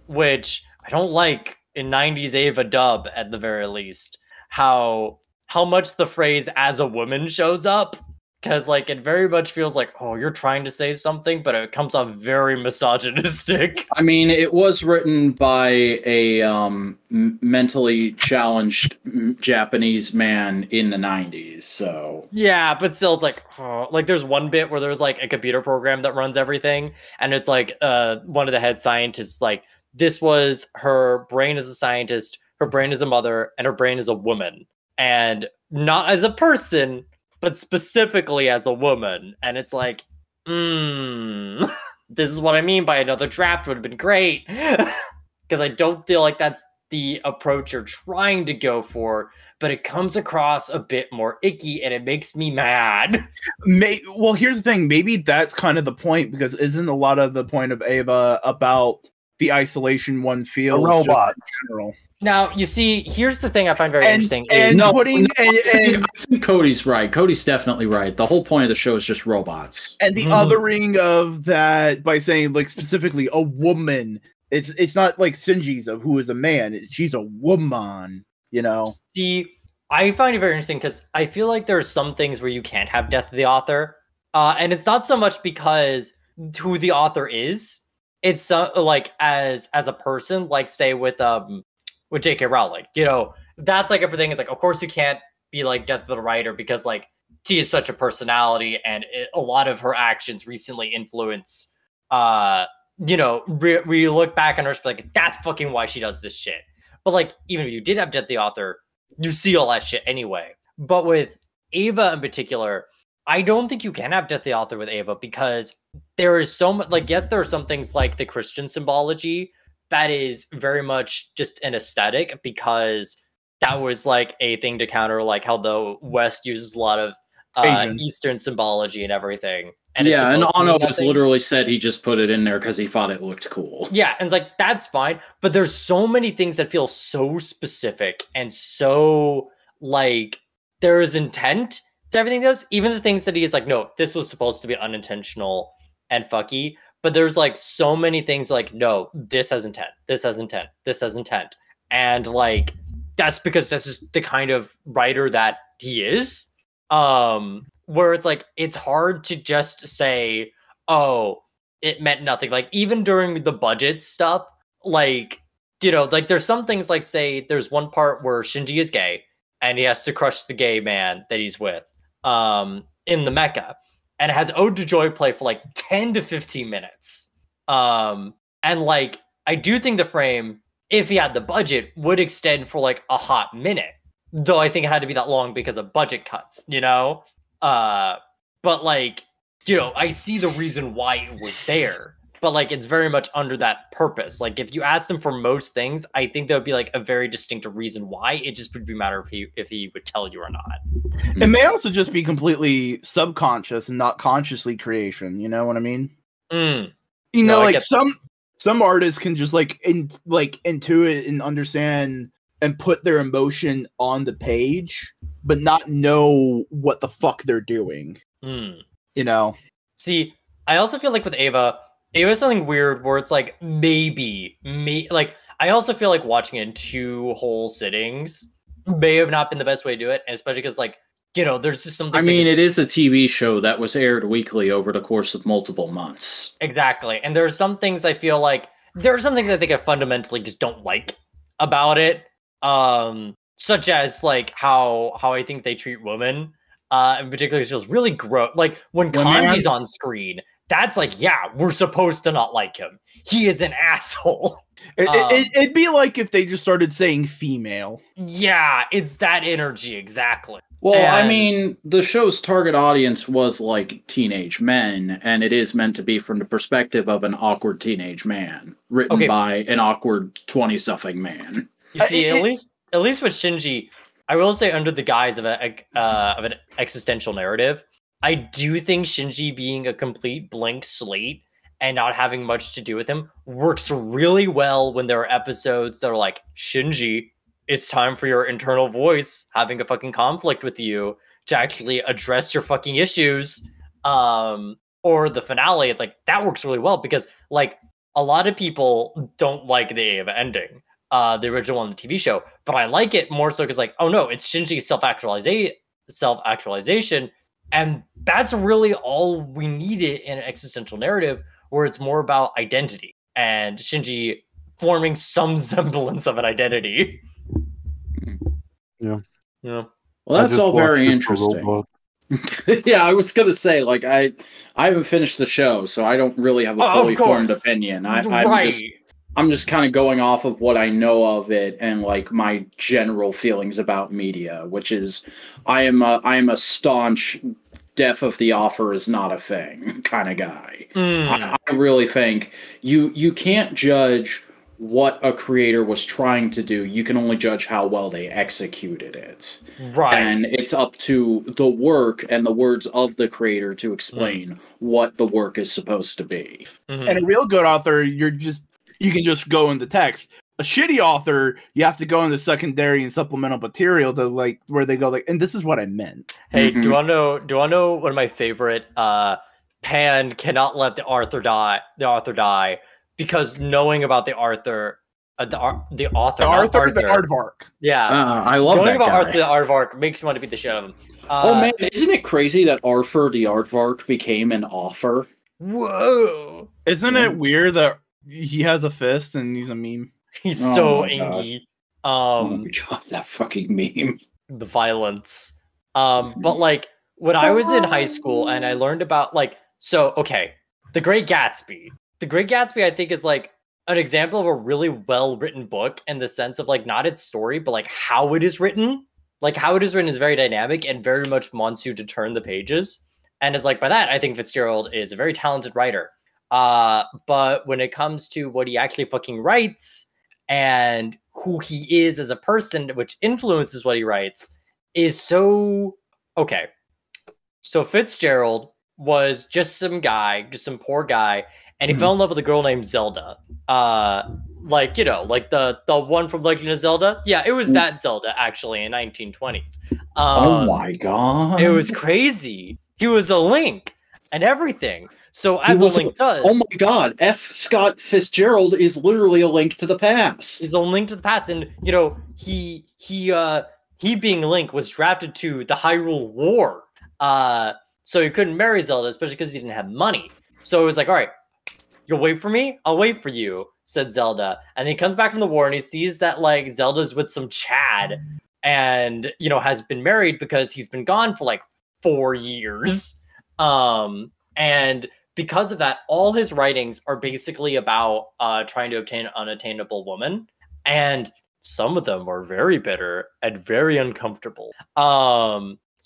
which I don't like in 90s Ava dub at the very least. How much the phrase "as a woman" shows up. Because, like, it very much feels like, oh, you're trying to say something, but it comes off very misogynistic. I mean, it was written by a mentally challenged Japanese man in the 90s, so... Yeah, but still, it's like, oh. Like, there's one bit where there's, like, a computer program that runs everything, and it's, like, one of the head scientists, like, this was her brain as a scientist, her brain as a mother, and her brain as a woman. And not as a person... but specifically as a woman. And it's like, this is what I mean by another draft would have been great. Because I don't feel like that's the approach you're trying to go for, but it comes across a bit more icky and it makes me mad. Well, here's the thing. Maybe that's kind of the point, because isn't a lot of the point of Ava about the isolation one feels? A robot. In general. Now, you see, here's the thing I find very interesting. I think Cody's right. Cody's definitely right. The whole point of the show is just robots. And the othering of that by saying, like, specifically a woman. It's not like Shinji's who is a man. She's a woman, you know? See, I find it very interesting because I feel like there's some things where you can't have death of the author. And it's not so much because who the author is. It's like as a person, like say with J.K. Rowling, you know, that's like everything is like, of course you can't be like death of the writer because like she is such a personality and a lot of her actions recently influence, you know, we look back on her, like, that's fucking why she does this shit. But like, even if you did have death of the author, you see all that shit anyway. But with Ava in particular, I don't think you can have death of the author with Ava because there is so much, like, yes, there are some things like the Christian symbology that is very much just an aesthetic because that was like a thing to counter like how the West uses a lot of Eastern symbology and everything. And yeah, and Ono was literally said he just put it in there because he thought it looked cool. Yeah, and it's like, that's fine. But there's so many things that feel so specific and so like there is intent to everything does. Even the things that he is like, no, this was supposed to be unintentional and fucky. But there's like so many things like, no, this has intent, this has intent, this has intent. And like, that's because this is the kind of writer that he is. Where it's like, it's hard to just say, oh, it meant nothing. Like even during the budget stuff, like, you know, like there's some things like say, there's one part where Shinji is gay and he has to crush the gay man that he's with in the mecha. And it has Ode to Joy play for like 10 to 15 minutes. And like, I do think the frame, if he had the budget, would extend for like a hot minute. Though I think it had to be that long because of budget cuts, you know? But like, you know, I see the reason why it was there. But like, it's very much under that purpose. Like, if you asked him for most things, I think there would be like a very distinct reason why. It just would be a matter if he would tell you or not. It may also just be completely subconscious and not consciously creation. You know what I mean? You know, like some artists can just like intuit and understand and put their emotion on the page, but not know what the fuck they're doing. You know? See, I also feel like with Ava, it was something weird where it's like maybe like I also feel like watching it in 2 whole sittings may have not been the best way to do it, and especially because like, you know, there's just something. I mean, it is a TV show that was aired weekly over the course of multiple months. Exactly, and there's some things I feel like there are some things I think I fundamentally just don't like about it, such as like how I think they treat women. In particular, it feels really gross. Like when Kanji's on screen. That's like, yeah, we're supposed to not like him. He is an asshole. It'd be like if they just started saying female. Yeah, it's that energy, exactly. Well, I mean, the show's target audience was like teenage men, and it is meant to be from the perspective of an awkward teenage man, written by an awkward 20-something man. You see, at least with Shinji, I will say, under the guise of an existential narrative, I do think Shinji being a complete blank slate and not having much to do with him works really well when there are episodes that are like, Shinji, it's time for your internal voice having a fucking conflict with you to actually address your fucking issues. Or the finale, it's like, that works really well because, like, a lot of people don't like the Eva ending, the original one on the TV show, but I like it more so because, like, oh no, it's Shinji's self-actualization, and that's really all we needed in an existential narrative where it's more about identity and Shinji forming some semblance of an identity. Yeah. Well, that's all very interesting. Yeah, I was gonna say, like, I haven't finished the show, so I don't really have a fully formed opinion. I'm just kind of going off of what I know of it and like my general feelings about media, which is I am a staunch death of the offer is not a thing kind of guy. I really think you can't judge what a creator was trying to do. You can only judge how well they executed it. Right. And it's up to the work and the words of the creator to explain what the work is supposed to be. And a real good author, you can just go in the text. A shitty author, you have to go into secondary and supplemental material to like where they go like, and this is what I meant. Hey, do I know one of my favorite Pan cannot let the author die because knowing about the author, the aardvark. Yeah, I love knowing that about guy. Arthur the aardvark makes me want to beat the shit out of him. Oh man, isn't it crazy that Arthur the aardvark became an author? Whoa! Isn't it weird that he has a fist and he's a meme? He's so ingy. Oh my god, that fucking meme. The violence. But like when I was in high school and I learned about The Great Gatsby. The Great Gatsby, I think, is like an example of a really well-written book in the sense of like not its story, but like how it is written. Like how it is written is very dynamic and very much wants you to turn the pages. And it's like by that, I think Fitzgerald is a very talented writer. But when it comes to what he actually fucking writes and who he is as a person, which influences what he writes, is so okay. So Fitzgerald was just some poor guy, and he fell in love with a girl named Zelda. Like, you know, like the one from Legend of Zelda. Yeah, it was that Zelda actually in 1920s. Oh my god. It was crazy. He was a Link and everything. So as a Link does. Oh my god, F. Scott Fitzgerald is literally a link to the past. He's a link to the past, and you know, he being Link was drafted to the Hyrule War. So he couldn't marry Zelda, especially because he didn't have money. So it was like, all right, you'll wait for me? I'll wait for you, said Zelda. And he comes back from the war and he sees that like Zelda's with some Chad and, you know, has been married because he's been gone for like 4 years. And because of that, all his writings are basically about trying to obtain an unattainable woman. And some of them are very bitter and very uncomfortable.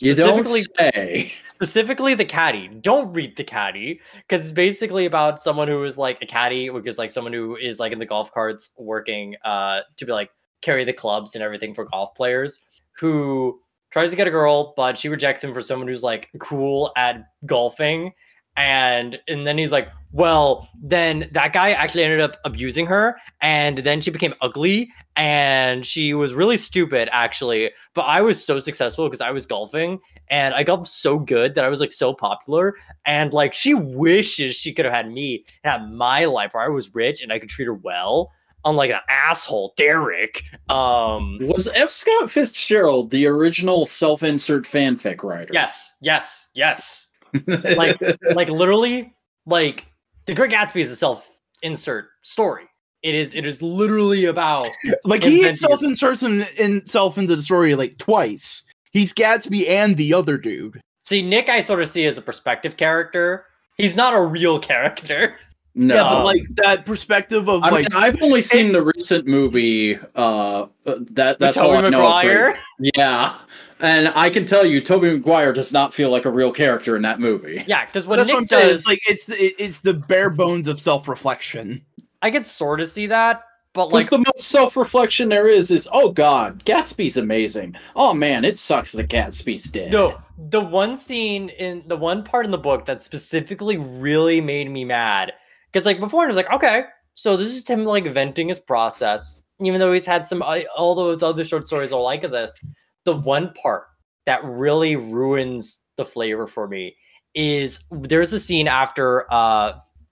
You don't say. Specifically the caddy. Don't read the caddy, because it's basically about someone who is like a caddy, which is like someone who is like in the golf carts working to be like carry the clubs and everything for golf players, who tries to get a girl, but she rejects him for someone who's like cool at golfing. And then he's like, well, then that guy actually ended up abusing her, and then she became ugly, and she was really stupid, actually. But I was so successful because I was golfing, and I golfed so good that I was like so popular, and like she wishes she could have had me and had my life where I was rich and I could treat her well. Unlike an asshole, Derek. Was F. Scott Fitzgerald the original self-insert fanfic writer? Yes. like literally, like The Great Gatsby is a self-insert story. It is literally about like he self-inserts himself into the story like twice. He's Gatsby and the other dude. See, Nick, I sort of see as a perspective character. He's not a real character. No. Yeah, but like that perspective of mean, I've only seen the recent movie. That's all I know. Maguire? Yeah, and I can tell you, Tobey Maguire does not feel like a real character in that movie. Yeah, because what that's Nick what I'm saying. does, It's the bare bones of self-reflection. I could sort of see that, but like the most self-reflection there is oh god, Gatsby's amazing. Oh man, it sucks that Gatsby's dead. No, the one scene in the one part in the book that specifically really made me mad. Because like before, I was like, okay, so this is him like venting his process, even though he's had some all those other short stories are like this. The one part that really ruins the flavor for me is there's a scene after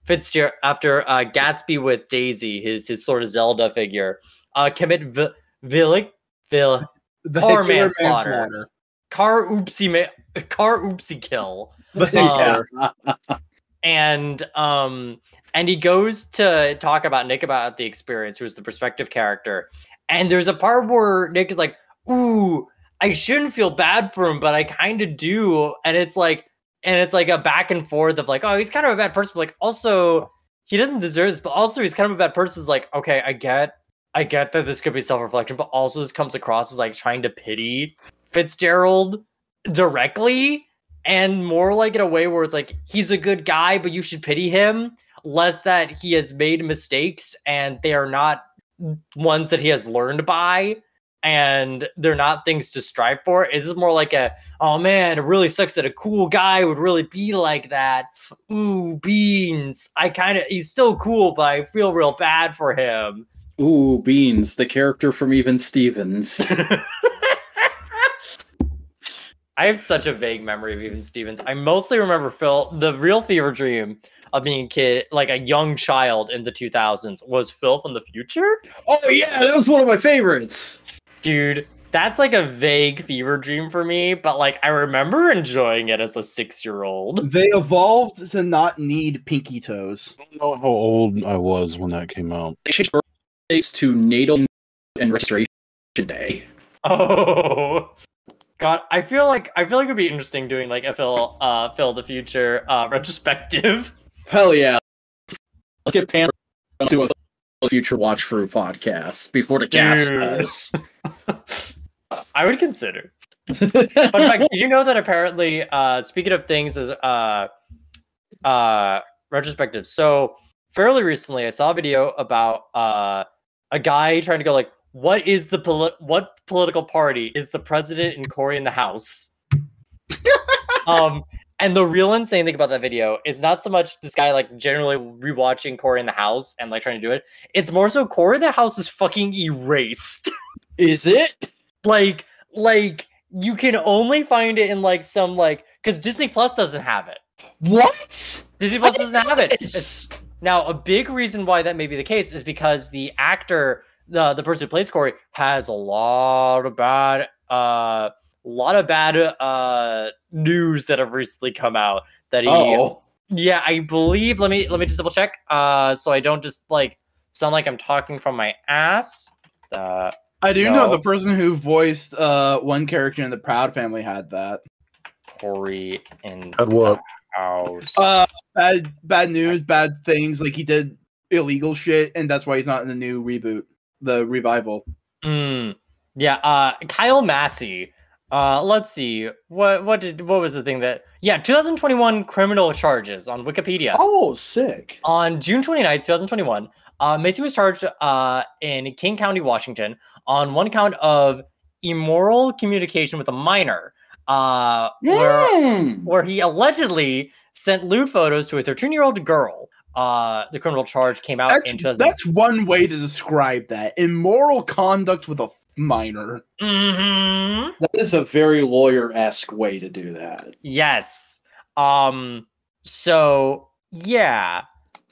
Gatsby with Daisy, his sort of Zelda figure, commit car manslaughter, car oopsie kill. And he goes to talk about Nick about the experience, who's the perspective character. And there's a part where Nick is like, ooh, I shouldn't feel bad for him, but I kind of do. And it's like a back and forth of like, oh, he's kind of a bad person, but like also he doesn't deserve this, but also he's kind of a bad person. It's like, okay, I get that this could be self-reflection, but also this comes across as like trying to pity Fitzgerald directly, and more like in a way where it's like he's a good guy, but you should pity him. Less that he has made mistakes and they are not ones that he has learned by, and they're not things to strive for. It's just more like oh man, it really sucks that a cool guy would really be like that. Ooh, Beans. He's still cool, but I feel real bad for him. Ooh, Beans, the character from Even Stevens. I have such a vague memory of Even Stevens. I mostly remember Phil, the real fever dream of being a kid, like a young child in the 2000s, was Phil from the future. Oh yeah, that was one of my favorites. Dude, that's like a vague fever dream for me, but like I remember enjoying it as a 6-year-old. They evolved to not need pinky toes. I don't know how old I was when that came out. They changed birthdays to natal and registration day. Oh God, I feel like it'd be interesting doing like a Phil the Future retrospective. Hell yeah. Let's get Pam to a future watch through podcast before the cast does. I would consider. Fun fact, did you know that apparently, speaking of things as retrospectives, so fairly recently I saw a video about a guy trying to go like, what political party is the president and Cory in the House? And the real insane thing about that video is not so much this guy like generally rewatching Cory in the House and like trying to do it. It's more so Cory in the House is fucking erased. Is it? like you can only find it in like some like, because Disney Plus doesn't have it. What? Disney Plus doesn't have it. Now a big reason why that may be the case is because the actor, the person who plays Cory, has a lot of bad news that have recently come out that he I believe, let me just double check so I don't just like sound like I'm talking from my ass. I do know the person who voiced one character in the Proud Family had that. Cory in what? the House. Bad news, bad things, like he did illegal shit, and that's why he's not in the new reboot, the revival. Yeah, Kyle Massey. Let's see. What was the thing that 2021 criminal charges on Wikipedia. Oh, sick. On June 29th, 2021, Macy was charged in King County, Washington, on one count of immoral communication with a minor, where he allegedly sent lewd photos to a 13-year-old girl. The criminal charge came out in 2000. That's one way to describe that. Immoral conduct with a minor. Mm-hmm. That is a very lawyer-esque way to do that. Yes. So yeah.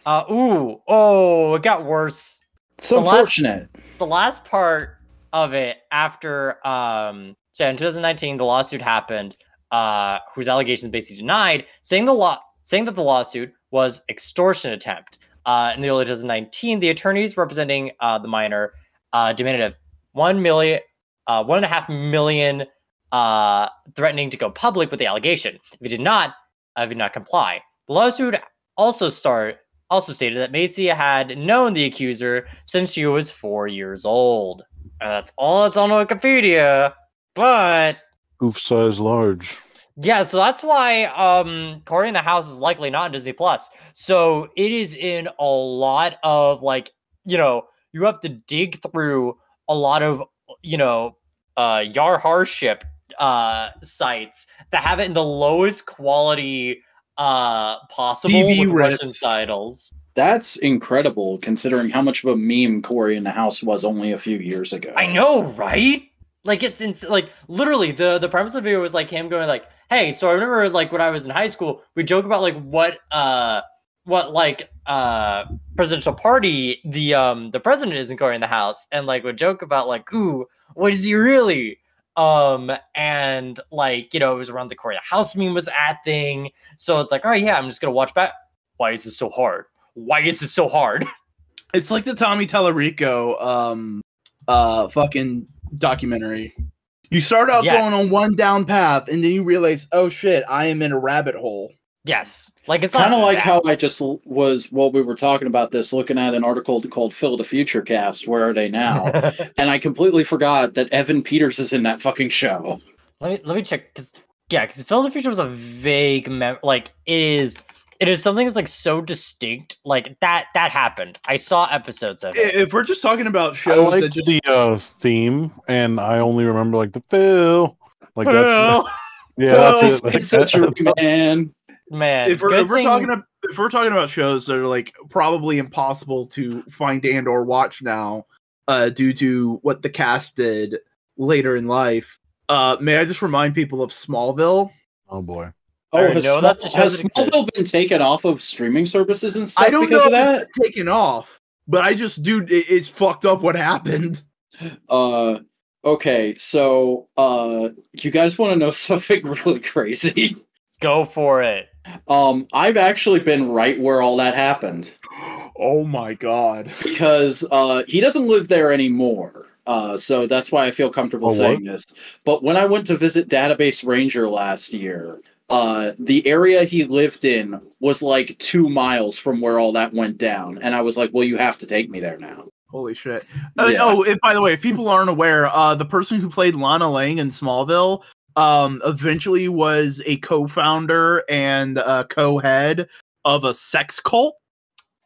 It got worse. It's unfortunate. The last part of it after so in 2019 the lawsuit happened, whose allegations basically denied, saying that the lawsuit was extortion attempt. In the early 2019, the attorneys representing the minor demanded $1.5 million, threatening to go public with the allegation. If he did not comply. The lawsuit also also stated that Macy had known the accuser since she was 4 years old. That's all that's on Wikipedia, but Oof size large. yeah, so that's why Cory in the House is likely not on Disney Plus. So it is in a lot of like, you have to dig through a lot of, Yar Harship sites that have it in the lowest quality possible DV with rips. Russian titles. That's incredible, considering how much of a meme Cory in the House was only a few years ago. I know, right? Like it's like literally the premise of the video was like him going like, "Hey, so I remember like when I was in high school, we joke about like what presidential party the president is in Cory in the House, and like would joke about like, ooh, what is he really?" And like, it was around the Cory in the House meme was at thing. So it's like, all right, yeah, I'm just gonna watch back. Why is this so hard? Why is this so hard? It's like the Tommy Tallarico fucking documentary. You start out going on one down path, and then you realize, oh shit, I am in a rabbit hole. Yes, like it's kind of like how I just was while we were talking about this, looking at an article called "Phil the Future Cast." Where are they now? And I completely forgot that Evan Peters is in that fucking show. Let me check because Phil the Future was a vague it is something that's like so distinct, like that happened. I saw episodes of it. If we're just talking about shows, I liked the theme, and I only remember like the Phil, like that's that's it. It's a true man. Man, if we're talking about shows that are like probably impossible to find and or watch now, due to what the cast did later in life, may I just remind people of Smallville? Oh boy. Oh, has Smallville been taken off of streaming services and stuff? I don't because know of that? if it's taken off, but I just, dude, it's fucked up what happened. Okay, so you guys want to know something really crazy? Go for it. I've actually been right where all that happened. Oh my god. Because he doesn't live there anymore. So that's why I feel comfortable saying this. But when I went to visit Database Ranger last year, the area he lived in was like 2 miles from where all that went down. And I was like, well, you have to take me there now. Holy shit. Oh, and by the way, if people aren't aware, the person who played Lana Lang in Smallville eventually was a co-founder and co-head of a sex cult.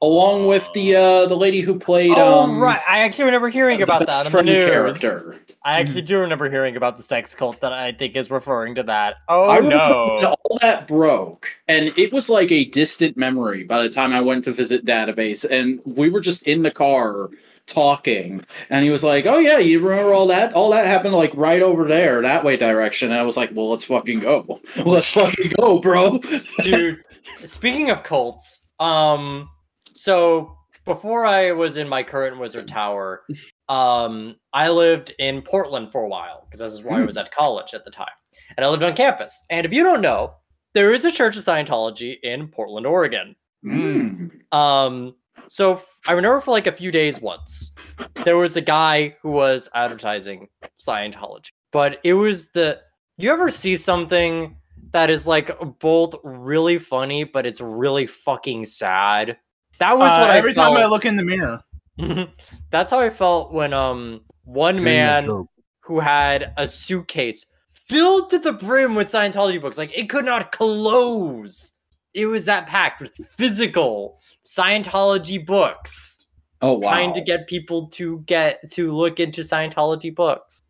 Along with the lady who played... right. I actually remember hearing about that in the news. Character. I actually do remember hearing about the sex cult that I think is referring to that. Oh, no. All that broke, and it was like a distant memory by the time I went to visit Database, and we were just in the car talking, and he was like, oh yeah, you remember all that happened like right over there, that way direction. And I was like, well, let's fucking go. Let's fucking go, bro. Dude, speaking of cults, so before I was in my current Wizard Tower, I lived in Portland for a while, because this is where I was at college at the time. And I lived on campus. And if you don't know, there is a Church of Scientology in Portland, Oregon. So I remember for like a few days once, there was a guy who was advertising Scientology. But it was you ever see something that is like both really funny, but it's really fucking sad? That was what every time I look in the mirror. That's how I felt when one man who had a suitcase filled to the brim with Scientology books, like it could not close. It was that packed with physical Scientology books. Oh wow! Trying to get people to look into Scientology books.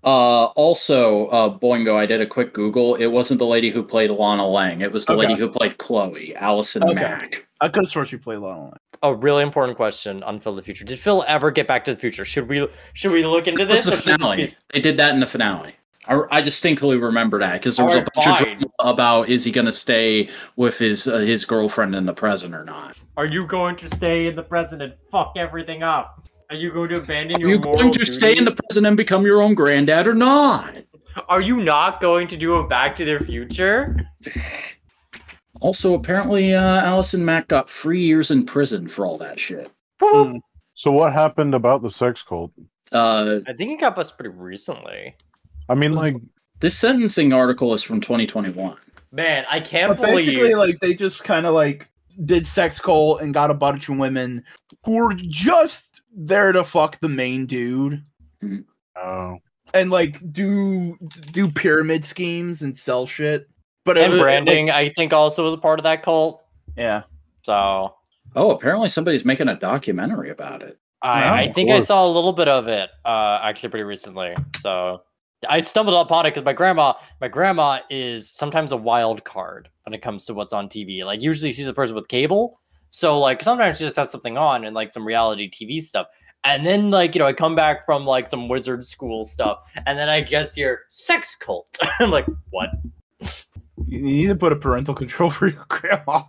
Also, Boingo, I did a quick Google. It wasn't the lady who played Lana Lang. It was the lady who played Chloe, Allison Mack. I could have sworn she played Lana Lang. A really important question on Phil the Future. Did Phil ever get back to the future? Should we look into this? The finale. They did that in the finale. I distinctly remember that because there was a bunch of drama about is he going to stay with his girlfriend in the present or not. Are you going to stay in the present and fuck everything up? Are you going to abandon your moral duty? Are you going to stay in the present and become your own granddad or not? Are you not going to do a Back to the Future? Also, apparently, Allison Mack got 3 years in prison for all that shit. So what happened about the sex cult? I think it got busted pretty recently. I mean, like... This sentencing article is from 2021. Man, I can't believe... Basically, like, they just kind of, like, did sex cult and got a bunch of women who were just there to fuck the main dude. Oh. And like do pyramid schemes and sell shit. But branding, I think, also was a part of that cult. Yeah. So. Oh, apparently somebody's making a documentary about it. I think I saw a little bit of it actually pretty recently. So I stumbled upon it because my grandma is sometimes a wild card when it comes to what's on TV. Like usually she's a person with cable. So like sometimes she just has something on and like some reality TV stuff. And then like, you know, I come back from like some wizard school stuff and then I guess you're sex cult. I'm like, what? You need to put a parental control for your grandma.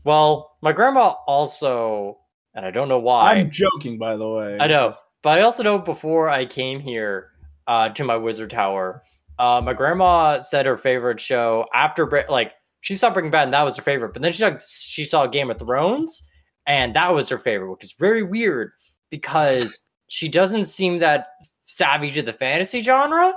Well, my grandma also, and I don't know why. I'm joking, by the way. I know, but I also know before I came here to my wizard tower, my grandma said her favorite show after, like, she saw Breaking Bad and that was her favorite, but then she saw Game of Thrones and that was her favorite, which is very weird because she doesn't seem that savvy to the fantasy genre,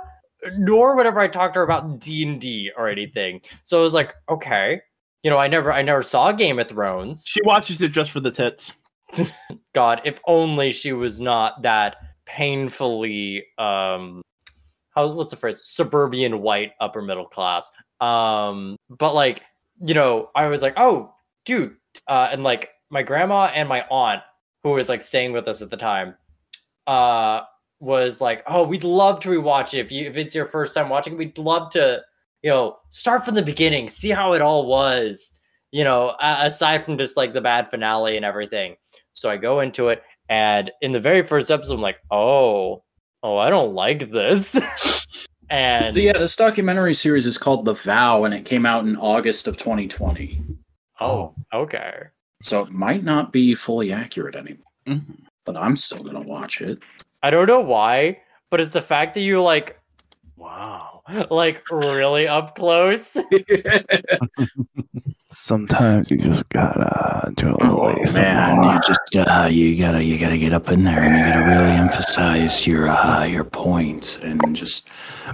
nor whenever I talked to her about D&D or anything. So I was like, okay, you know, I never saw Game of Thrones. She watches it just for the tits. God, if only she was not that painfully what's the phrase? Suburban white upper middle class. But like, you know, I was like, oh, dude, and like my grandma and my aunt, who was like staying with us at the time, was like, oh, we'd love to rewatch it. If it's your first time watching, we'd love to, you know, start from the beginning, see how it all was, you know, aside from just like the bad finale and everything. So I go into it, and in the very first episode, I'm like, oh, I don't like this. And yeah, this documentary series is called The Vow, and it came out in August of 2020. Oh, okay. So it might not be fully accurate anymore, Mm-hmm. but I'm still gonna watch it. I don't know why, but it's the fact that you like, wow, like really up close. Sometimes you just gotta do a little man, you gotta get up in there and you gotta really emphasize your points and just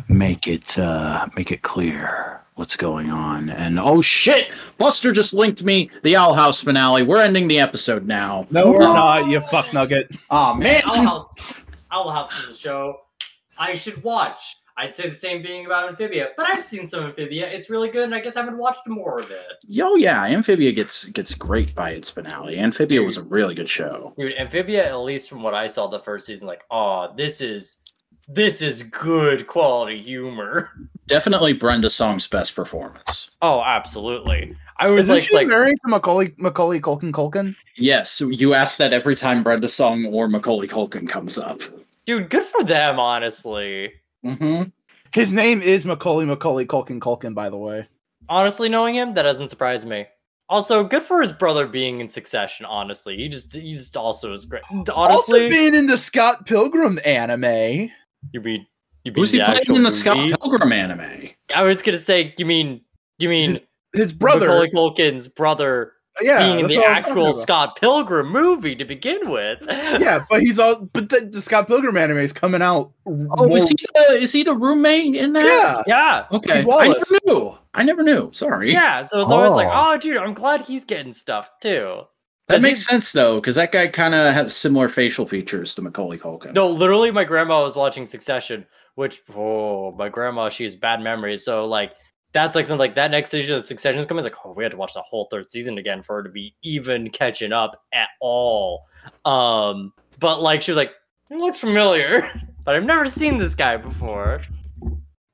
make it clear what's going on. And oh shit, Buster just linked me the Owl House finale. We're ending the episode now. No, we're not, you fuck nugget. Oh man, Owl House is a show I should watch. I'd say the same thing about Amphibia, but I've seen some Amphibia. It's really good, and I guess I haven't watched more of it. Yo, yeah, Amphibia gets great by its finale. Amphibia was a really good show. Dude, Amphibia, at least from what I saw the first season, like, oh, this is good quality humor. Definitely Brenda Song's best performance. Oh, absolutely. I was Isn't she married to Macaulay Culkin? Yes, so you ask that every time Brenda Song or Macaulay Culkin comes up. Dude, good for them, honestly. Mm-hmm. His name is Macaulay Culkin, by the way. Honestly, knowing him, that doesn't surprise me. Also, good for his brother being in Succession, honestly. He just also is great. Honestly, also being in the Scott Pilgrim anime. You mean who's he playing in the Scott Pilgrim anime? I was gonna say, you mean his brother, Macaulay Culkin's brother, being in the actual Scott Pilgrim movie to begin with. Yeah, but the Scott Pilgrim anime is coming out. Oh, is he the roommate in that? Yeah. Okay, I never knew. Sorry. Yeah, so it's always like, oh, dude, I'm glad he's getting stuff too. That makes sense though, because that guy kind of has similar facial features to Macaulay Culkin. No, literally, my grandma was watching Succession, which my grandma, she has bad memories, so like. That's like something like that next season of Succession is coming. It's like, oh, we had to watch the whole third season again for her to be even catching up at all. But like, she was like, it looks familiar, but I've never seen this guy before.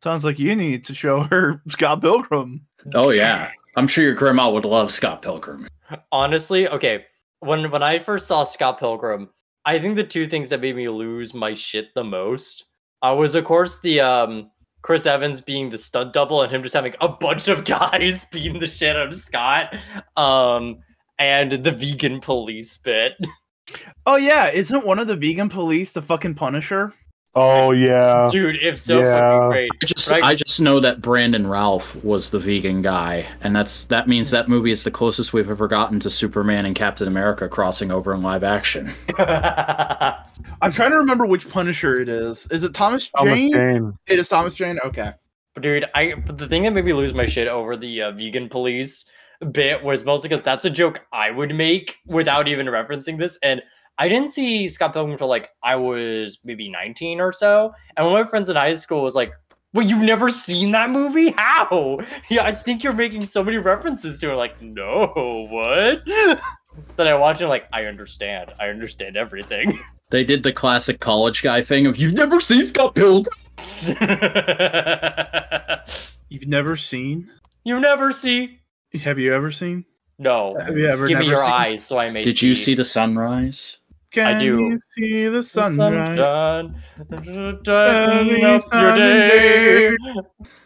Sounds like you need to show her Scott Pilgrim. Oh yeah, I'm sure your grandma would love Scott Pilgrim. Honestly, okay, when I first saw Scott Pilgrim, I think the two things that made me lose my shit the most was, of course, the Chris Evans being the stunt double and him just having a bunch of guys beating the shit out of Scott. And the vegan police bit. Oh yeah, isn't one of the vegan police the fucking Punisher? Oh yeah, dude, if so, fucking great. I just know that Brandon Routh was the vegan guy, and that means that movie is the closest we've ever gotten to Superman and Captain America crossing over in live action. I'm trying to remember which Punisher it is. Is it Thomas Jane? It is Thomas Jane. Okay, but dude, but the thing that made me lose my shit over the vegan police bit was mostly because that's a joke I would make without even referencing this. And I didn't see Scott Pilgrim until like I was maybe 19 or so. And one of my friends in high school was like, "Well, you've never seen that movie? How? Yeah, I think you're making so many references to it." Like, no, what? Then I watched it like, I understand everything. They did the classic college guy thing of, "You've never seen Scott Pilgrim?" You've never seen? You never see? Have you ever seen? No. Have you ever Give me your seen? eyes so I may Did you see the sunrise? Can I do. you see the sunrise? Sunshine up your day.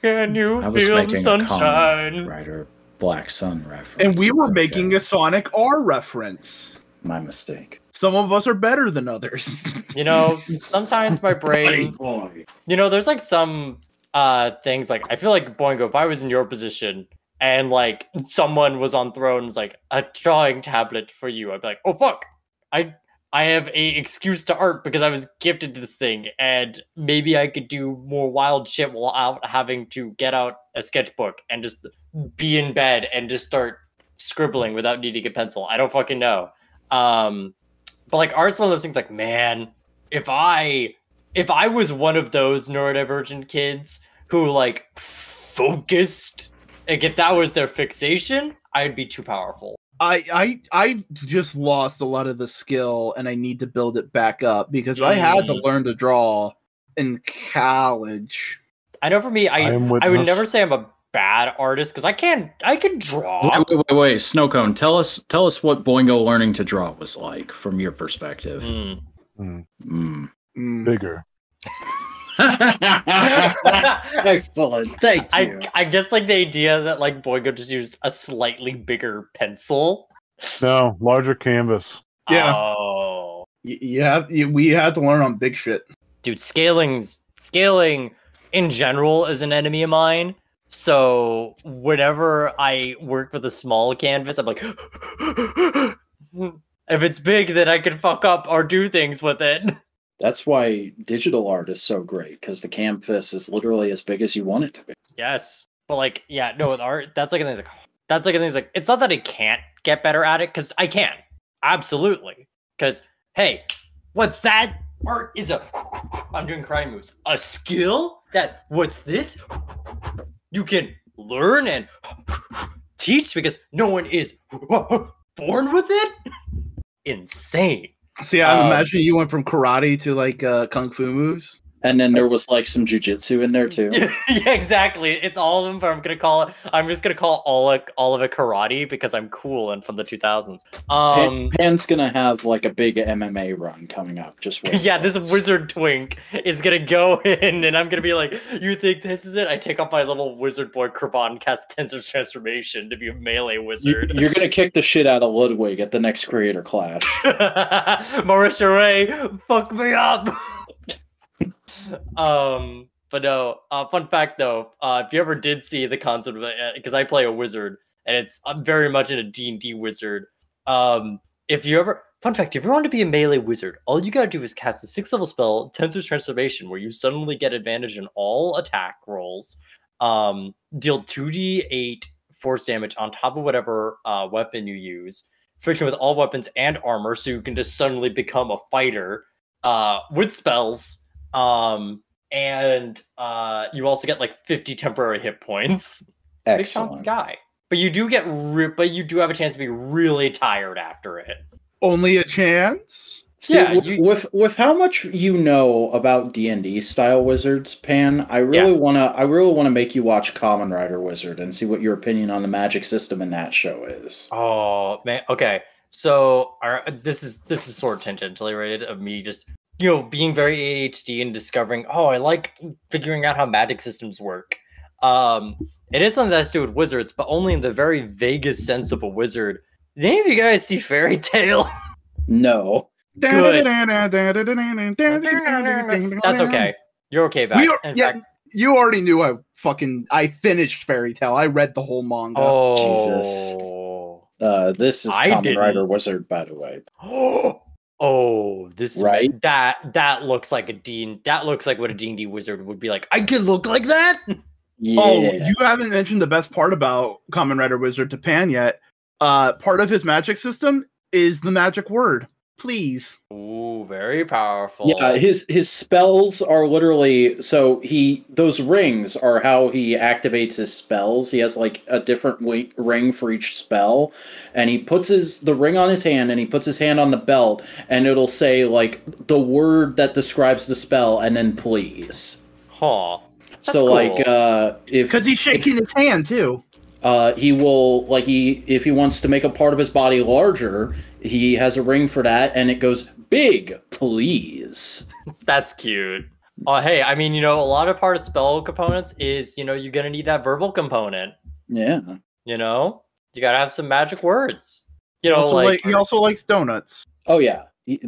Can you I was feel the making a sunshine? Kamen Rider Black Sun reference. And we were making a Sonic R reference. My mistake. Some of us are better than others. You know, sometimes my brain. You know, there's like some things like I feel like Boingo, if I was in your position and like someone was on throne, was like a drawing tablet for you, I'd be like, oh fuck, I have a excuse to art because I was gifted this thing, and maybe I could do more wild shit without having to get out a sketchbook and just be in bed and just start scribbling without needing a pencil. I don't fucking know. But like art's one of those things like, man, if I was one of those neurodivergent kids who like focused, like if that was their fixation, I'd be too powerful. I just lost a lot of the skill and I need to build it back up because I had to learn to draw in college. I know for me, I would never say I'm a bad artist because I can draw. Wait, Snowcone, tell us what Boingo learning to draw was like from your perspective. Bigger. Excellent, thank you. I guess like the idea that like Boingo just used a slightly bigger pencil. No, larger canvas. Yeah. Oh. We had to learn on big shit. Dude, scaling in general is an enemy of mine. So whenever I work with a small canvas, I'm like, if it's big, then I can fuck up or do things with it. That's why digital art is so great, because the canvas is literally as big as you want it to be. Yes, but like, yeah, no, with art, that's like a thing. Like, it's not that I can't get better at it, because I can, absolutely. Because hey, what's that? Art is I'm doing karate moves. A skill that what's this? You can learn and teach because no one is born with it. Insane. See, I imagine you went from karate to like kung fu moves. And then there was like some jujitsu in there too. Yeah, exactly. It's all of them, but I'm just gonna call all of it karate because I'm cool and from the 2000s. Pan's gonna have like a big MMA run coming up. Just wait. Yeah, this wizard twink is gonna go in, and I'm gonna be like, "You think this is it?" I take off my little wizard boy Kraban and cast Tensor Transformation to be a melee wizard. You're gonna kick the shit out of Ludwig at the next Creator Clash. Marisha Ray, fuck me up. But no, fun fact though, if you ever did see the concept of it, because I play a wizard and I'm very much in a D&D wizard. Fun fact, if you want to be a melee wizard, all you gotta do is cast a 6th level spell, Tensor's Transformation, where you suddenly get advantage in all attack rolls, deal 2d8 force damage on top of whatever weapon you use, friction with all weapons and armor, so you can just suddenly become a fighter with spells. And you also get like 50 temporary hit points. Excellent. Big chunky guy. But you do have a chance to be really tired after it. Only a chance? See, yeah, with how much you know about D&D style wizards, Pan, I really wanna make you watch Kamen Rider Wizard and see what your opinion on the magic system in that show is. Oh man, okay. So this is sort of tangentially related of me just being very ADHD and discovering, I like figuring out how magic systems work. It is something that has to do with wizards, but only in the very vaguest sense of a wizard. Did any of you guys see Fairy Tale? No. Good. That's okay. You're okay, Back. You already knew I finished Fairy Tale. I read the whole manga. Oh, Jesus. This is Kamen Rider Wizard, by the way. Oh, this right? That looks like what a D&D wizard would be like. I can look like that. Yeah. Oh, you haven't mentioned the best part about Kamen Rider Wizard to Pan yet. Part of his magic system is the magic word. Please. Ooh, very powerful. Yeah, his spells are literally those rings are how he activates his spells. He has like a different ring for each spell, and he puts the ring on his hand, and he puts his hand on the belt, and it'll say like the word that describes the spell, and then please. Huh. That's so cool. like because he's shaking his hand too. He will if he wants to make a part of his body larger, he has a ring for that, and it goes big, please. That's cute. Hey, I mean, a lot of part of spell components is, you're gonna need that verbal component. Yeah. You gotta have some magic words. He also likes donuts. Oh yeah,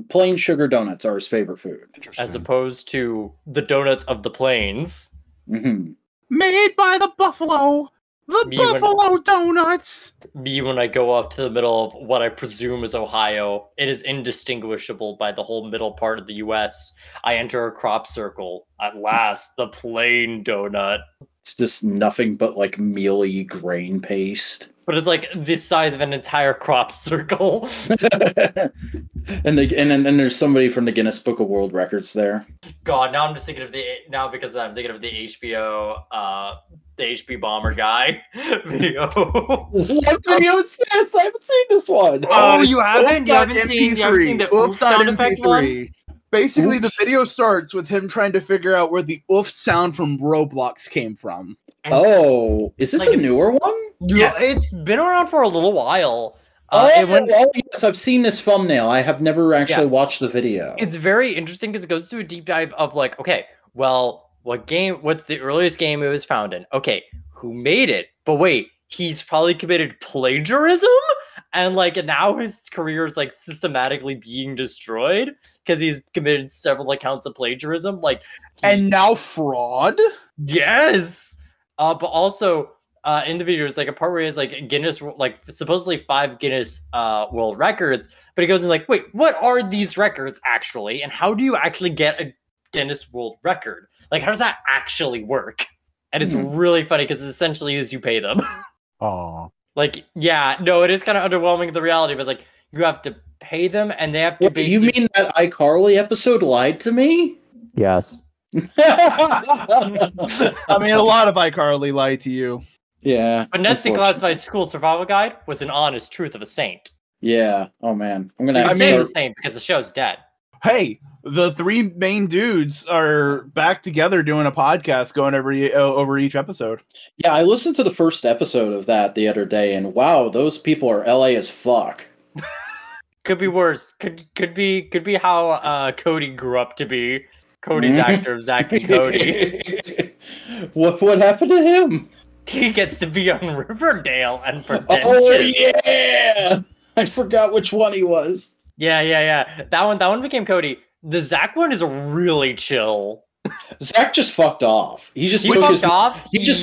plain sugar donuts are his favorite food. As opposed to the donuts of the plains. Mm-hmm. Made by the buffalo. Buffalo donuts! Me, when I go up to the middle of what I presume is Ohio, it is indistinguishable by the whole middle part of the U.S. I enter a crop circle. At last, the plain donut. It's just nothing but like mealy grain paste. But it's like this size of an entire crop circle. and then there's somebody from the Guinness Book of World Records there. God, now I'm just thinking of the HBO, the HP Bomber guy video. What video is this? I haven't seen this one. Oh, you haven't? You haven't seen the oof sound effect one? Basically, the video starts with him trying to figure out where the oof sound from Roblox came from. Is this a newer one? Yeah, it's been around for a little while. Yes, I've seen this thumbnail. I have never actually watched the video. It's very interesting because it goes through a deep dive of like, okay, well, what's the earliest game it was found in? Okay, who made it? But wait, he's probably committed plagiarism? And like now his career is like systematically being destroyed because he's committed several accounts of plagiarism. And now fraud? Yes. But also in the video, there's like a part where he has like Guinness, like supposedly 5 Guinness World Records, but he goes in like, wait, what are these records actually? And how do you actually get a Guinness World Record? Like, how does that actually work? And it's really funny because essentially is you pay them. Oh. Like, yeah, no, it is kind of underwhelming, the reality, but it's like you have to pay them and they have to basically... You mean that iCarly episode lied to me? Yes. I mean, a lot of iCarly lied to you. Yeah. But Net's Classified School Survival Guide was an honest truth of a saint. Yeah. Oh, man. I'm going to... I mean, the saint because the show's dead. Hey, the 3 main dudes are back together doing a podcast going over each episode. Yeah, I listened to the first episode of that the other day, and wow, those people are LA as fuck. Could be worse. Could be how Cody grew up to be. Cody's actor of Zack and Cody. What happened to him? He gets to be on Riverdale and pretentious. Oh yeah, I forgot which one he was. Yeah. That one became Cody. The Zack one is really chill. Zack just fucked off. He just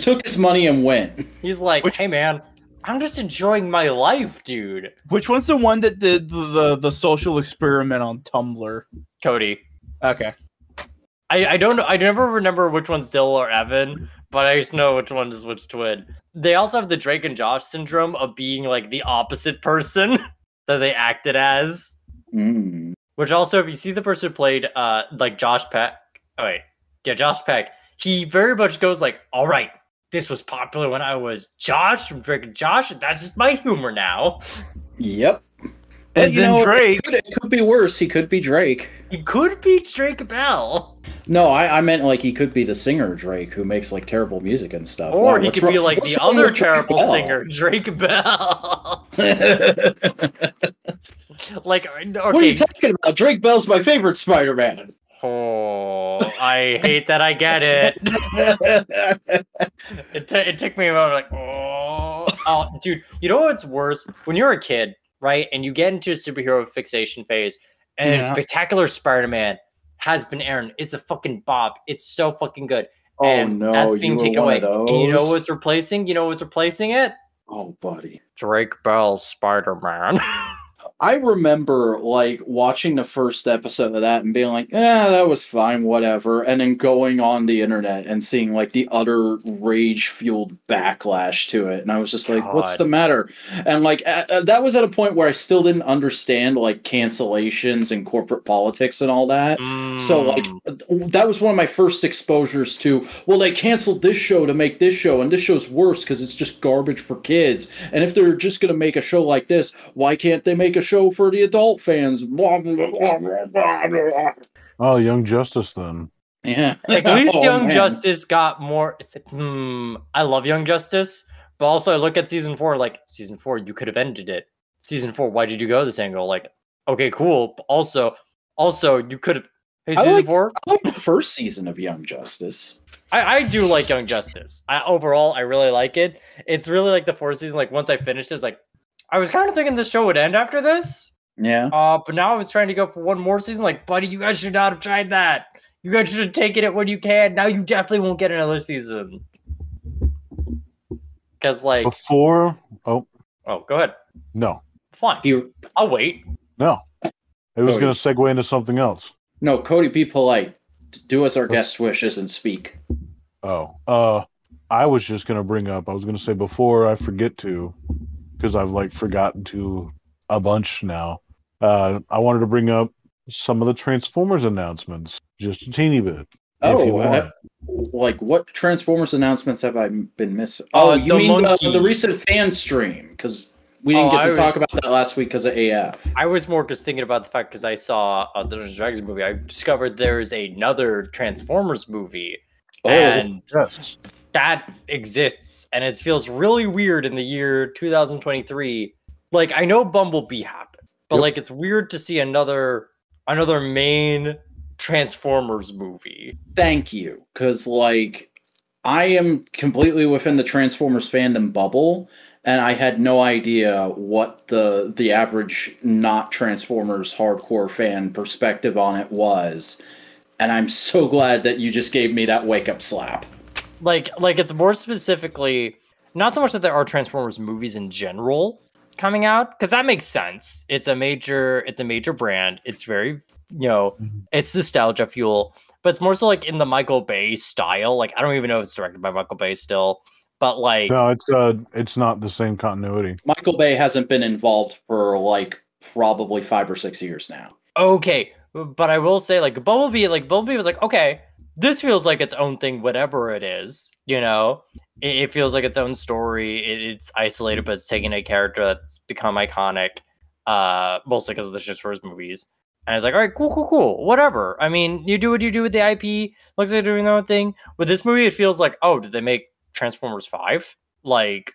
took his money and went. He's like, hey man, I'm just enjoying my life, dude. Which one's the one that did the social experiment on Tumblr? Cody. Okay. I don't know. I never remember which one's Dill or Evan, but I just know which one is which twin. They also have the Drake and Josh syndrome of being like the opposite person that they acted as. Mm. Which also, if you see the person who played like Josh Peck, Josh Peck, he very much goes like, all right, this was popular when I was Josh from Drake and Josh, and that's just my humor now. Yep. And then Drake... It could be worse. He could be Drake. He could be Drake Bell. No, I meant like he could be the singer Drake who makes like terrible music and stuff. Or he could be like the other terrible singer, Drake Bell. Like, okay. What are you talking about? Drake Bell's my favorite Spider-Man. Oh, I hate that I get it. It took me a moment, like, oh, dude. You know what's worse? When you're a kid, right, and you get into a superhero fixation phase, and Spectacular Spider-Man has been airing. It's a fucking bop. It's so fucking good. And no, that's being taken away. And you know what's replacing? You know what's replacing it? Oh, buddy. Drake Bell's Spider-Man. I remember like watching the first episode of that and being like, that was fine, whatever. And then going on the internet and seeing like the utter rage-fueled backlash to it. And I was just like, what's the matter? And like that was at a point where I still didn't understand like cancellations and corporate politics and all that. So like that was one of my first exposures to, well, they canceled this show to make this show, and this show's worse because it's just garbage for kids. And if they're just going to make a show like this, why can't they make a show for the adult fans? Blah, blah, blah, blah, blah. Oh, Young Justice then. Yeah. At least Young Justice got more. It's like, I love Young Justice, but also I look at season 4, like, season 4, you could have ended it. Season 4, why did you go this angle? Like, okay, cool. But also, you could have. Hey, season 4? I like the first season of Young Justice. I do like Young Justice. Overall, I really like it. It's really like the 4th season. Like, once I finished it, it's like, I was kind of thinking the show would end after this. Yeah. But now I was trying to go for one more season. Like, buddy, you guys should not have tried that. You guys should have taken it when you can. Now you definitely won't get another season. Because, like... Before... Oh, go ahead. No. Fine. I'll wait. No. It was going to segue into something else. No, Cody, be polite. Do as our guest wishes and speak. Oh. I was just going to bring up... I was going to say before I forget to... because I've like forgotten to a bunch now. I wanted to bring up some of the Transformers announcements, just a teeny bit. Like what Transformers announcements have I been missing? Oh, you mean the recent fan stream? Because we didn't get to talk about that last week because of AF. I was more just thinking about the fact because I saw the Dungeons & Dragons movie. I discovered there's another Transformers movie. And yes. That exists, and it feels really weird in the year 2023. Like, I know Bumblebee happened, but like it's weird to see another main Transformers movie. Thank you, because like I am completely within the Transformers fandom bubble, and I had no idea what the average not Transformers hardcore fan perspective on it was, and I'm so glad that you just gave me that wake up slap. Like it's more specifically not so much that there are Transformers movies in general coming out, because that makes sense. It's a major brand. It's very, it's nostalgia fuel, but it's more so like in the Michael Bay style. Like I don't even know if it's directed by Michael Bay still, but like no, it's not the same continuity. Michael Bay hasn't been involved for like probably 5 or 6 years now. Okay, but I will say like Bumblebee was like, okay, this feels like its own thing, whatever it is, it feels like its own story. It's isolated, but it's taking a character that's become iconic, mostly because of the Transformers movies. And it's like, all right, cool, whatever. I mean, you do what you do with the IP. Looks like they're doing their own thing. With this movie, it feels like, oh, did they make Transformers 5? Like,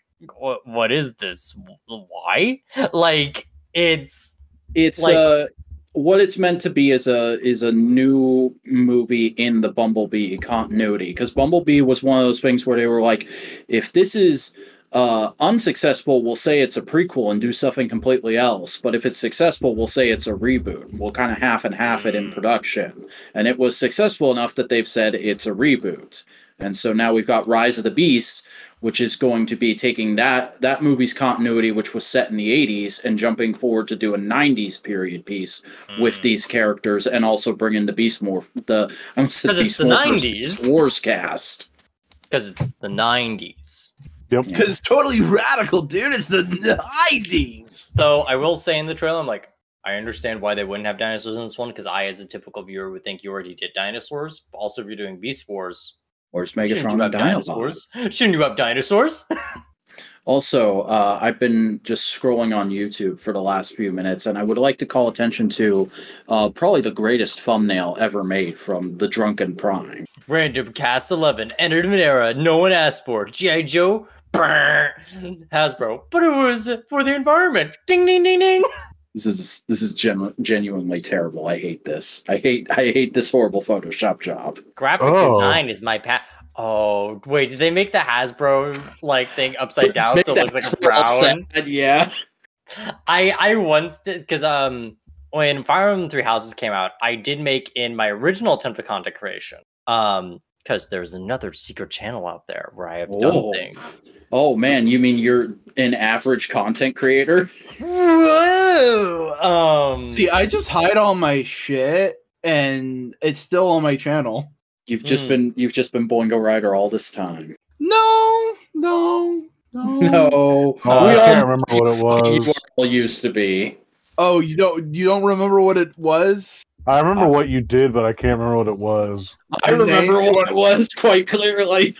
what is this? Why? Like, it's like, what it's meant to be is a new movie in the Bumblebee continuity, because Bumblebee was one of those things where they were like, if this is unsuccessful, we'll say it's a prequel and do something completely else, but if it's successful, we'll say it's a reboot. We'll kind of half and half it in production, and it was successful enough that they've said it's a reboot. And so now we've got Rise of the Beasts, which is going to be taking that movie's continuity, which was set in the 80s, and jumping forward to do a 90s period piece with these characters, and also bring in the Beast Wars cast. Because it's the 90s. Yep. Because it's totally radical, dude. It's the 90s. So I will say in the trailer, I'm like, I understand why they wouldn't have dinosaurs in this one, because I, as a typical viewer, would think you already did dinosaurs. But also, if you're doing Beast Wars, or just Megatron and dinosaurs. Shouldn't you have dinosaurs? Also, I've been just scrolling on YouTube for the last few minutes, and I would like to call attention to probably the greatest thumbnail ever made from the Drunken Prime. Random cast 11 entered an era no one asked for. G.I. Joe, brr, Hasbro, but it was for the environment. Ding, ding, ding, ding. This is genuinely terrible. I hate this. I hate this horrible Photoshop job. Graphic design is my Oh, wait, did they make the Hasbro like thing upside down so it looks like brown? Yeah. I once did, because when Fire Emblem Three Houses came out, I did make in my original attempt at content creation. Because there's another secret channel out there where I have done things. Oh man, you mean you're an average content creator? What? Woo! See, I just hide all my shit, and it's still on my channel. You've just been Boingo Rider all this time. No. No. Oh, I can't remember what it was. You all used to be. Oh, you don't remember what it was? I remember what you did, but I can't remember what it was. I remember what it was quite clearly.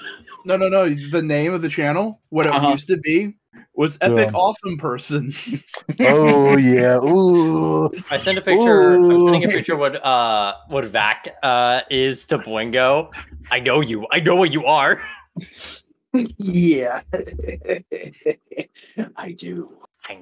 No. The name of the channel, what it used to be, was Epic Awesome Person. Oh yeah. Ooh. I sent a picture. Ooh. I'm sending a picture what Vac is to Boingo. I know you. I know what you are. Yeah. I do. I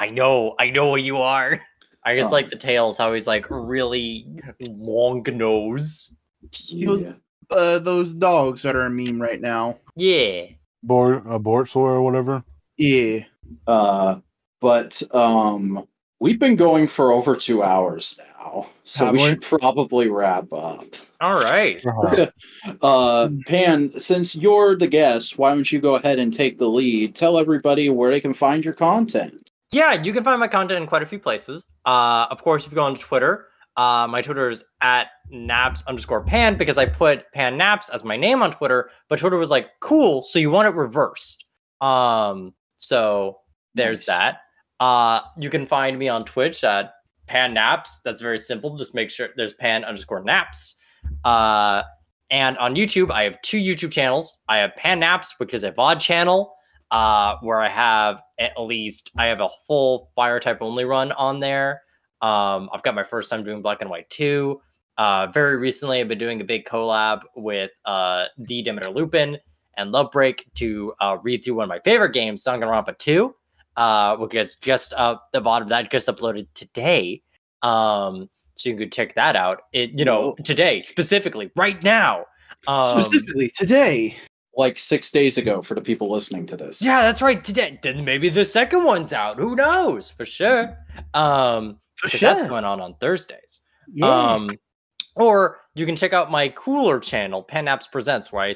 know what you are. I just like the tails, how he's like really long nose. Yeah. Those dogs that are a meme right now. Yeah. Abortsaur or whatever. Yeah. But we've been going for over 2 hours now, so we should probably wrap up. All right. Pan, since you're the guest, why don't you go ahead and take the lead? Tell everybody where they can find your content. Yeah, you can find my content in quite a few places. Of course, if you go on Twitter, my Twitter is @naps_pan because I put Pan Naps as my name on Twitter, but Twitter was like, cool, so you want it reversed. So there's that. You can find me on Twitch at Pan Naps. That's very simple. Just make sure there's Pan_Naps. And on YouTube, I have 2 YouTube channels. I have Pan Naps, which is a VOD channel, where I have a full fire type only run on there. I've got my first time doing Black and White 2. Very recently, I've been doing a big collab with the Demeter Lupin and Lovebreak to read through one of my favorite games, Danganronpa 2, which is just the VOD of that just uploaded today. So you can check that out. Today, specifically, right now. Specifically today. Like 6 days ago for the people listening to this. Yeah, that's right. Today. Then maybe the second one's out. Who knows? For sure. That's going on Thursdays. Yeah. Or you can check out my cooler channel, Pan Naps Presents, where I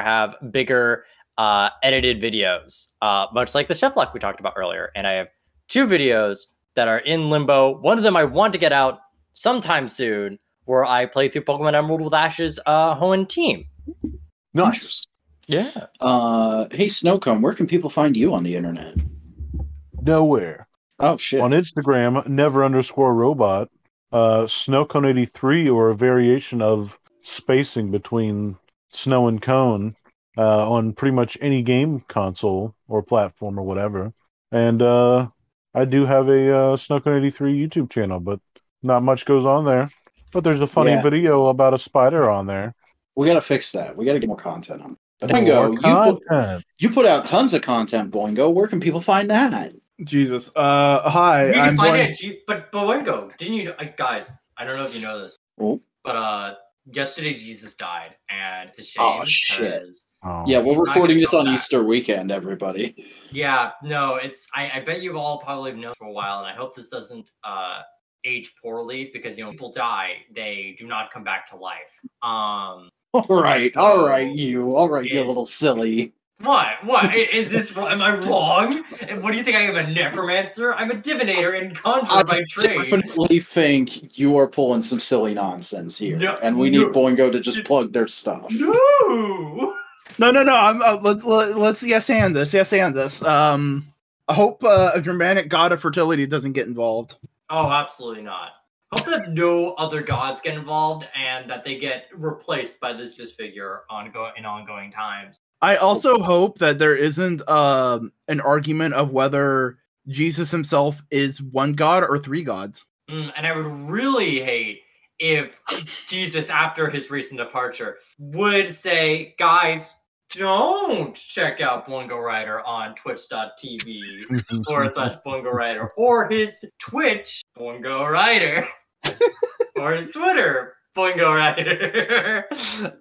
have bigger edited videos, much like the Chef Lock we talked about earlier. And I have 2 videos that are in limbo. One of them I want to get out sometime soon, where I play through Pokemon Emerald with Ash's Hoenn team. Nice. Yeah. Hey, Snowcone, where can people find you on the internet? Nowhere. Oh, shit. On Instagram, never_robot, Snowcone83, or a variation of spacing between Snow and Cone, on pretty much any game console or platform or whatever. And I do have a Snowcone83 YouTube channel, but not much goes on there. But there's a funny video about a spider on there. We gotta fix that. We gotta get more content on. But Boingo, you put out tons of content, Boingo. Where can people find that? Jesus. Hi. You can find it, but Boingo, didn't you know, guys? I don't know if you know this, but yesterday Jesus died, and it's a shame. Oh shit! Yeah, we're recording this on Easter weekend, everybody. Yeah, no, it's. I bet you've all probably known for a while, and I hope this doesn't age poorly because people die, they do not come back to life. All right, you little silly. What? Is this? Am I wrong? What do you think? I am a necromancer? I'm a divinator and conjurer by trade. I definitely think you are pulling some silly nonsense here, and we need Boingo to just plug their stuff. No. Let's yes and this. I hope a Germanic god of fertility doesn't get involved. Oh, absolutely not. Hope that no other gods get involved and that they get replaced by this disfigure in ongoing times. I also hope that there isn't an argument of whether Jesus himself is one god or 3 gods. And I would really hate if Jesus, after his recent departure, would say, guys, don't check out Boingo Rider on twitch.tv/Boingo Rider, or his Twitch, Boingo Rider, or his Twitter, Boingo Rider,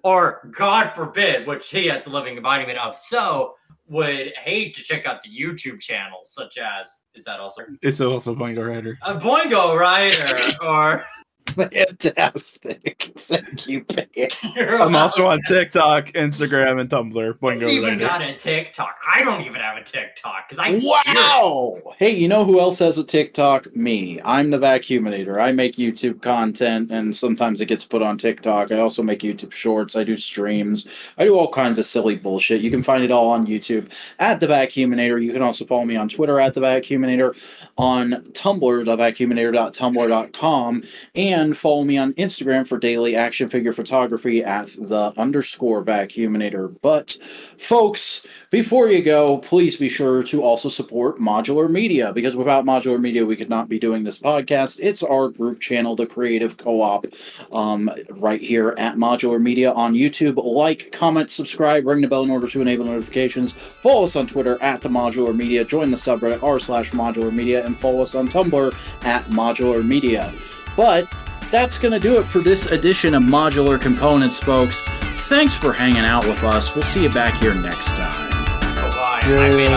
or God forbid, which he has the living embodiment of, so would hate to check out the YouTube channels, such as, is that also? It's also Boingo Rider. Boingo Rider, or Fantastic. Thank you, Pan. I'm also on TikTok, Instagram, and Tumblr. Who's even got a TikTok? I don't even have a TikTok because I. Wow! Hey, you know who else has a TikTok? Me. I'm the Vacuuminator. I make YouTube content, and sometimes it gets put on TikTok. I also make YouTube shorts. I do streams. I do all kinds of silly bullshit. You can find it all on YouTube at the Vacuuminator. You can also follow me on Twitter at the Vacuuminator, on Tumblr, thevacuuminator.tumblr.com, and follow me on Instagram for daily action figure photography at _Vacuuminator. But, folks, before you go, please be sure to also support Modular Media, because without Modular Media, we could not be doing this podcast. It's our group channel, The Creative Co-op, right here at Modular Media on YouTube. Like, comment, subscribe, ring the bell in order to enable notifications. Follow us on Twitter at The Modular Media. Join the subreddit r/Modular Media, and follow us on Tumblr at Modular Media. But that's going to do it for this edition of Modular Components, folks. Thanks for hanging out with us. We'll see you back here next time. Oh, bye. I mean,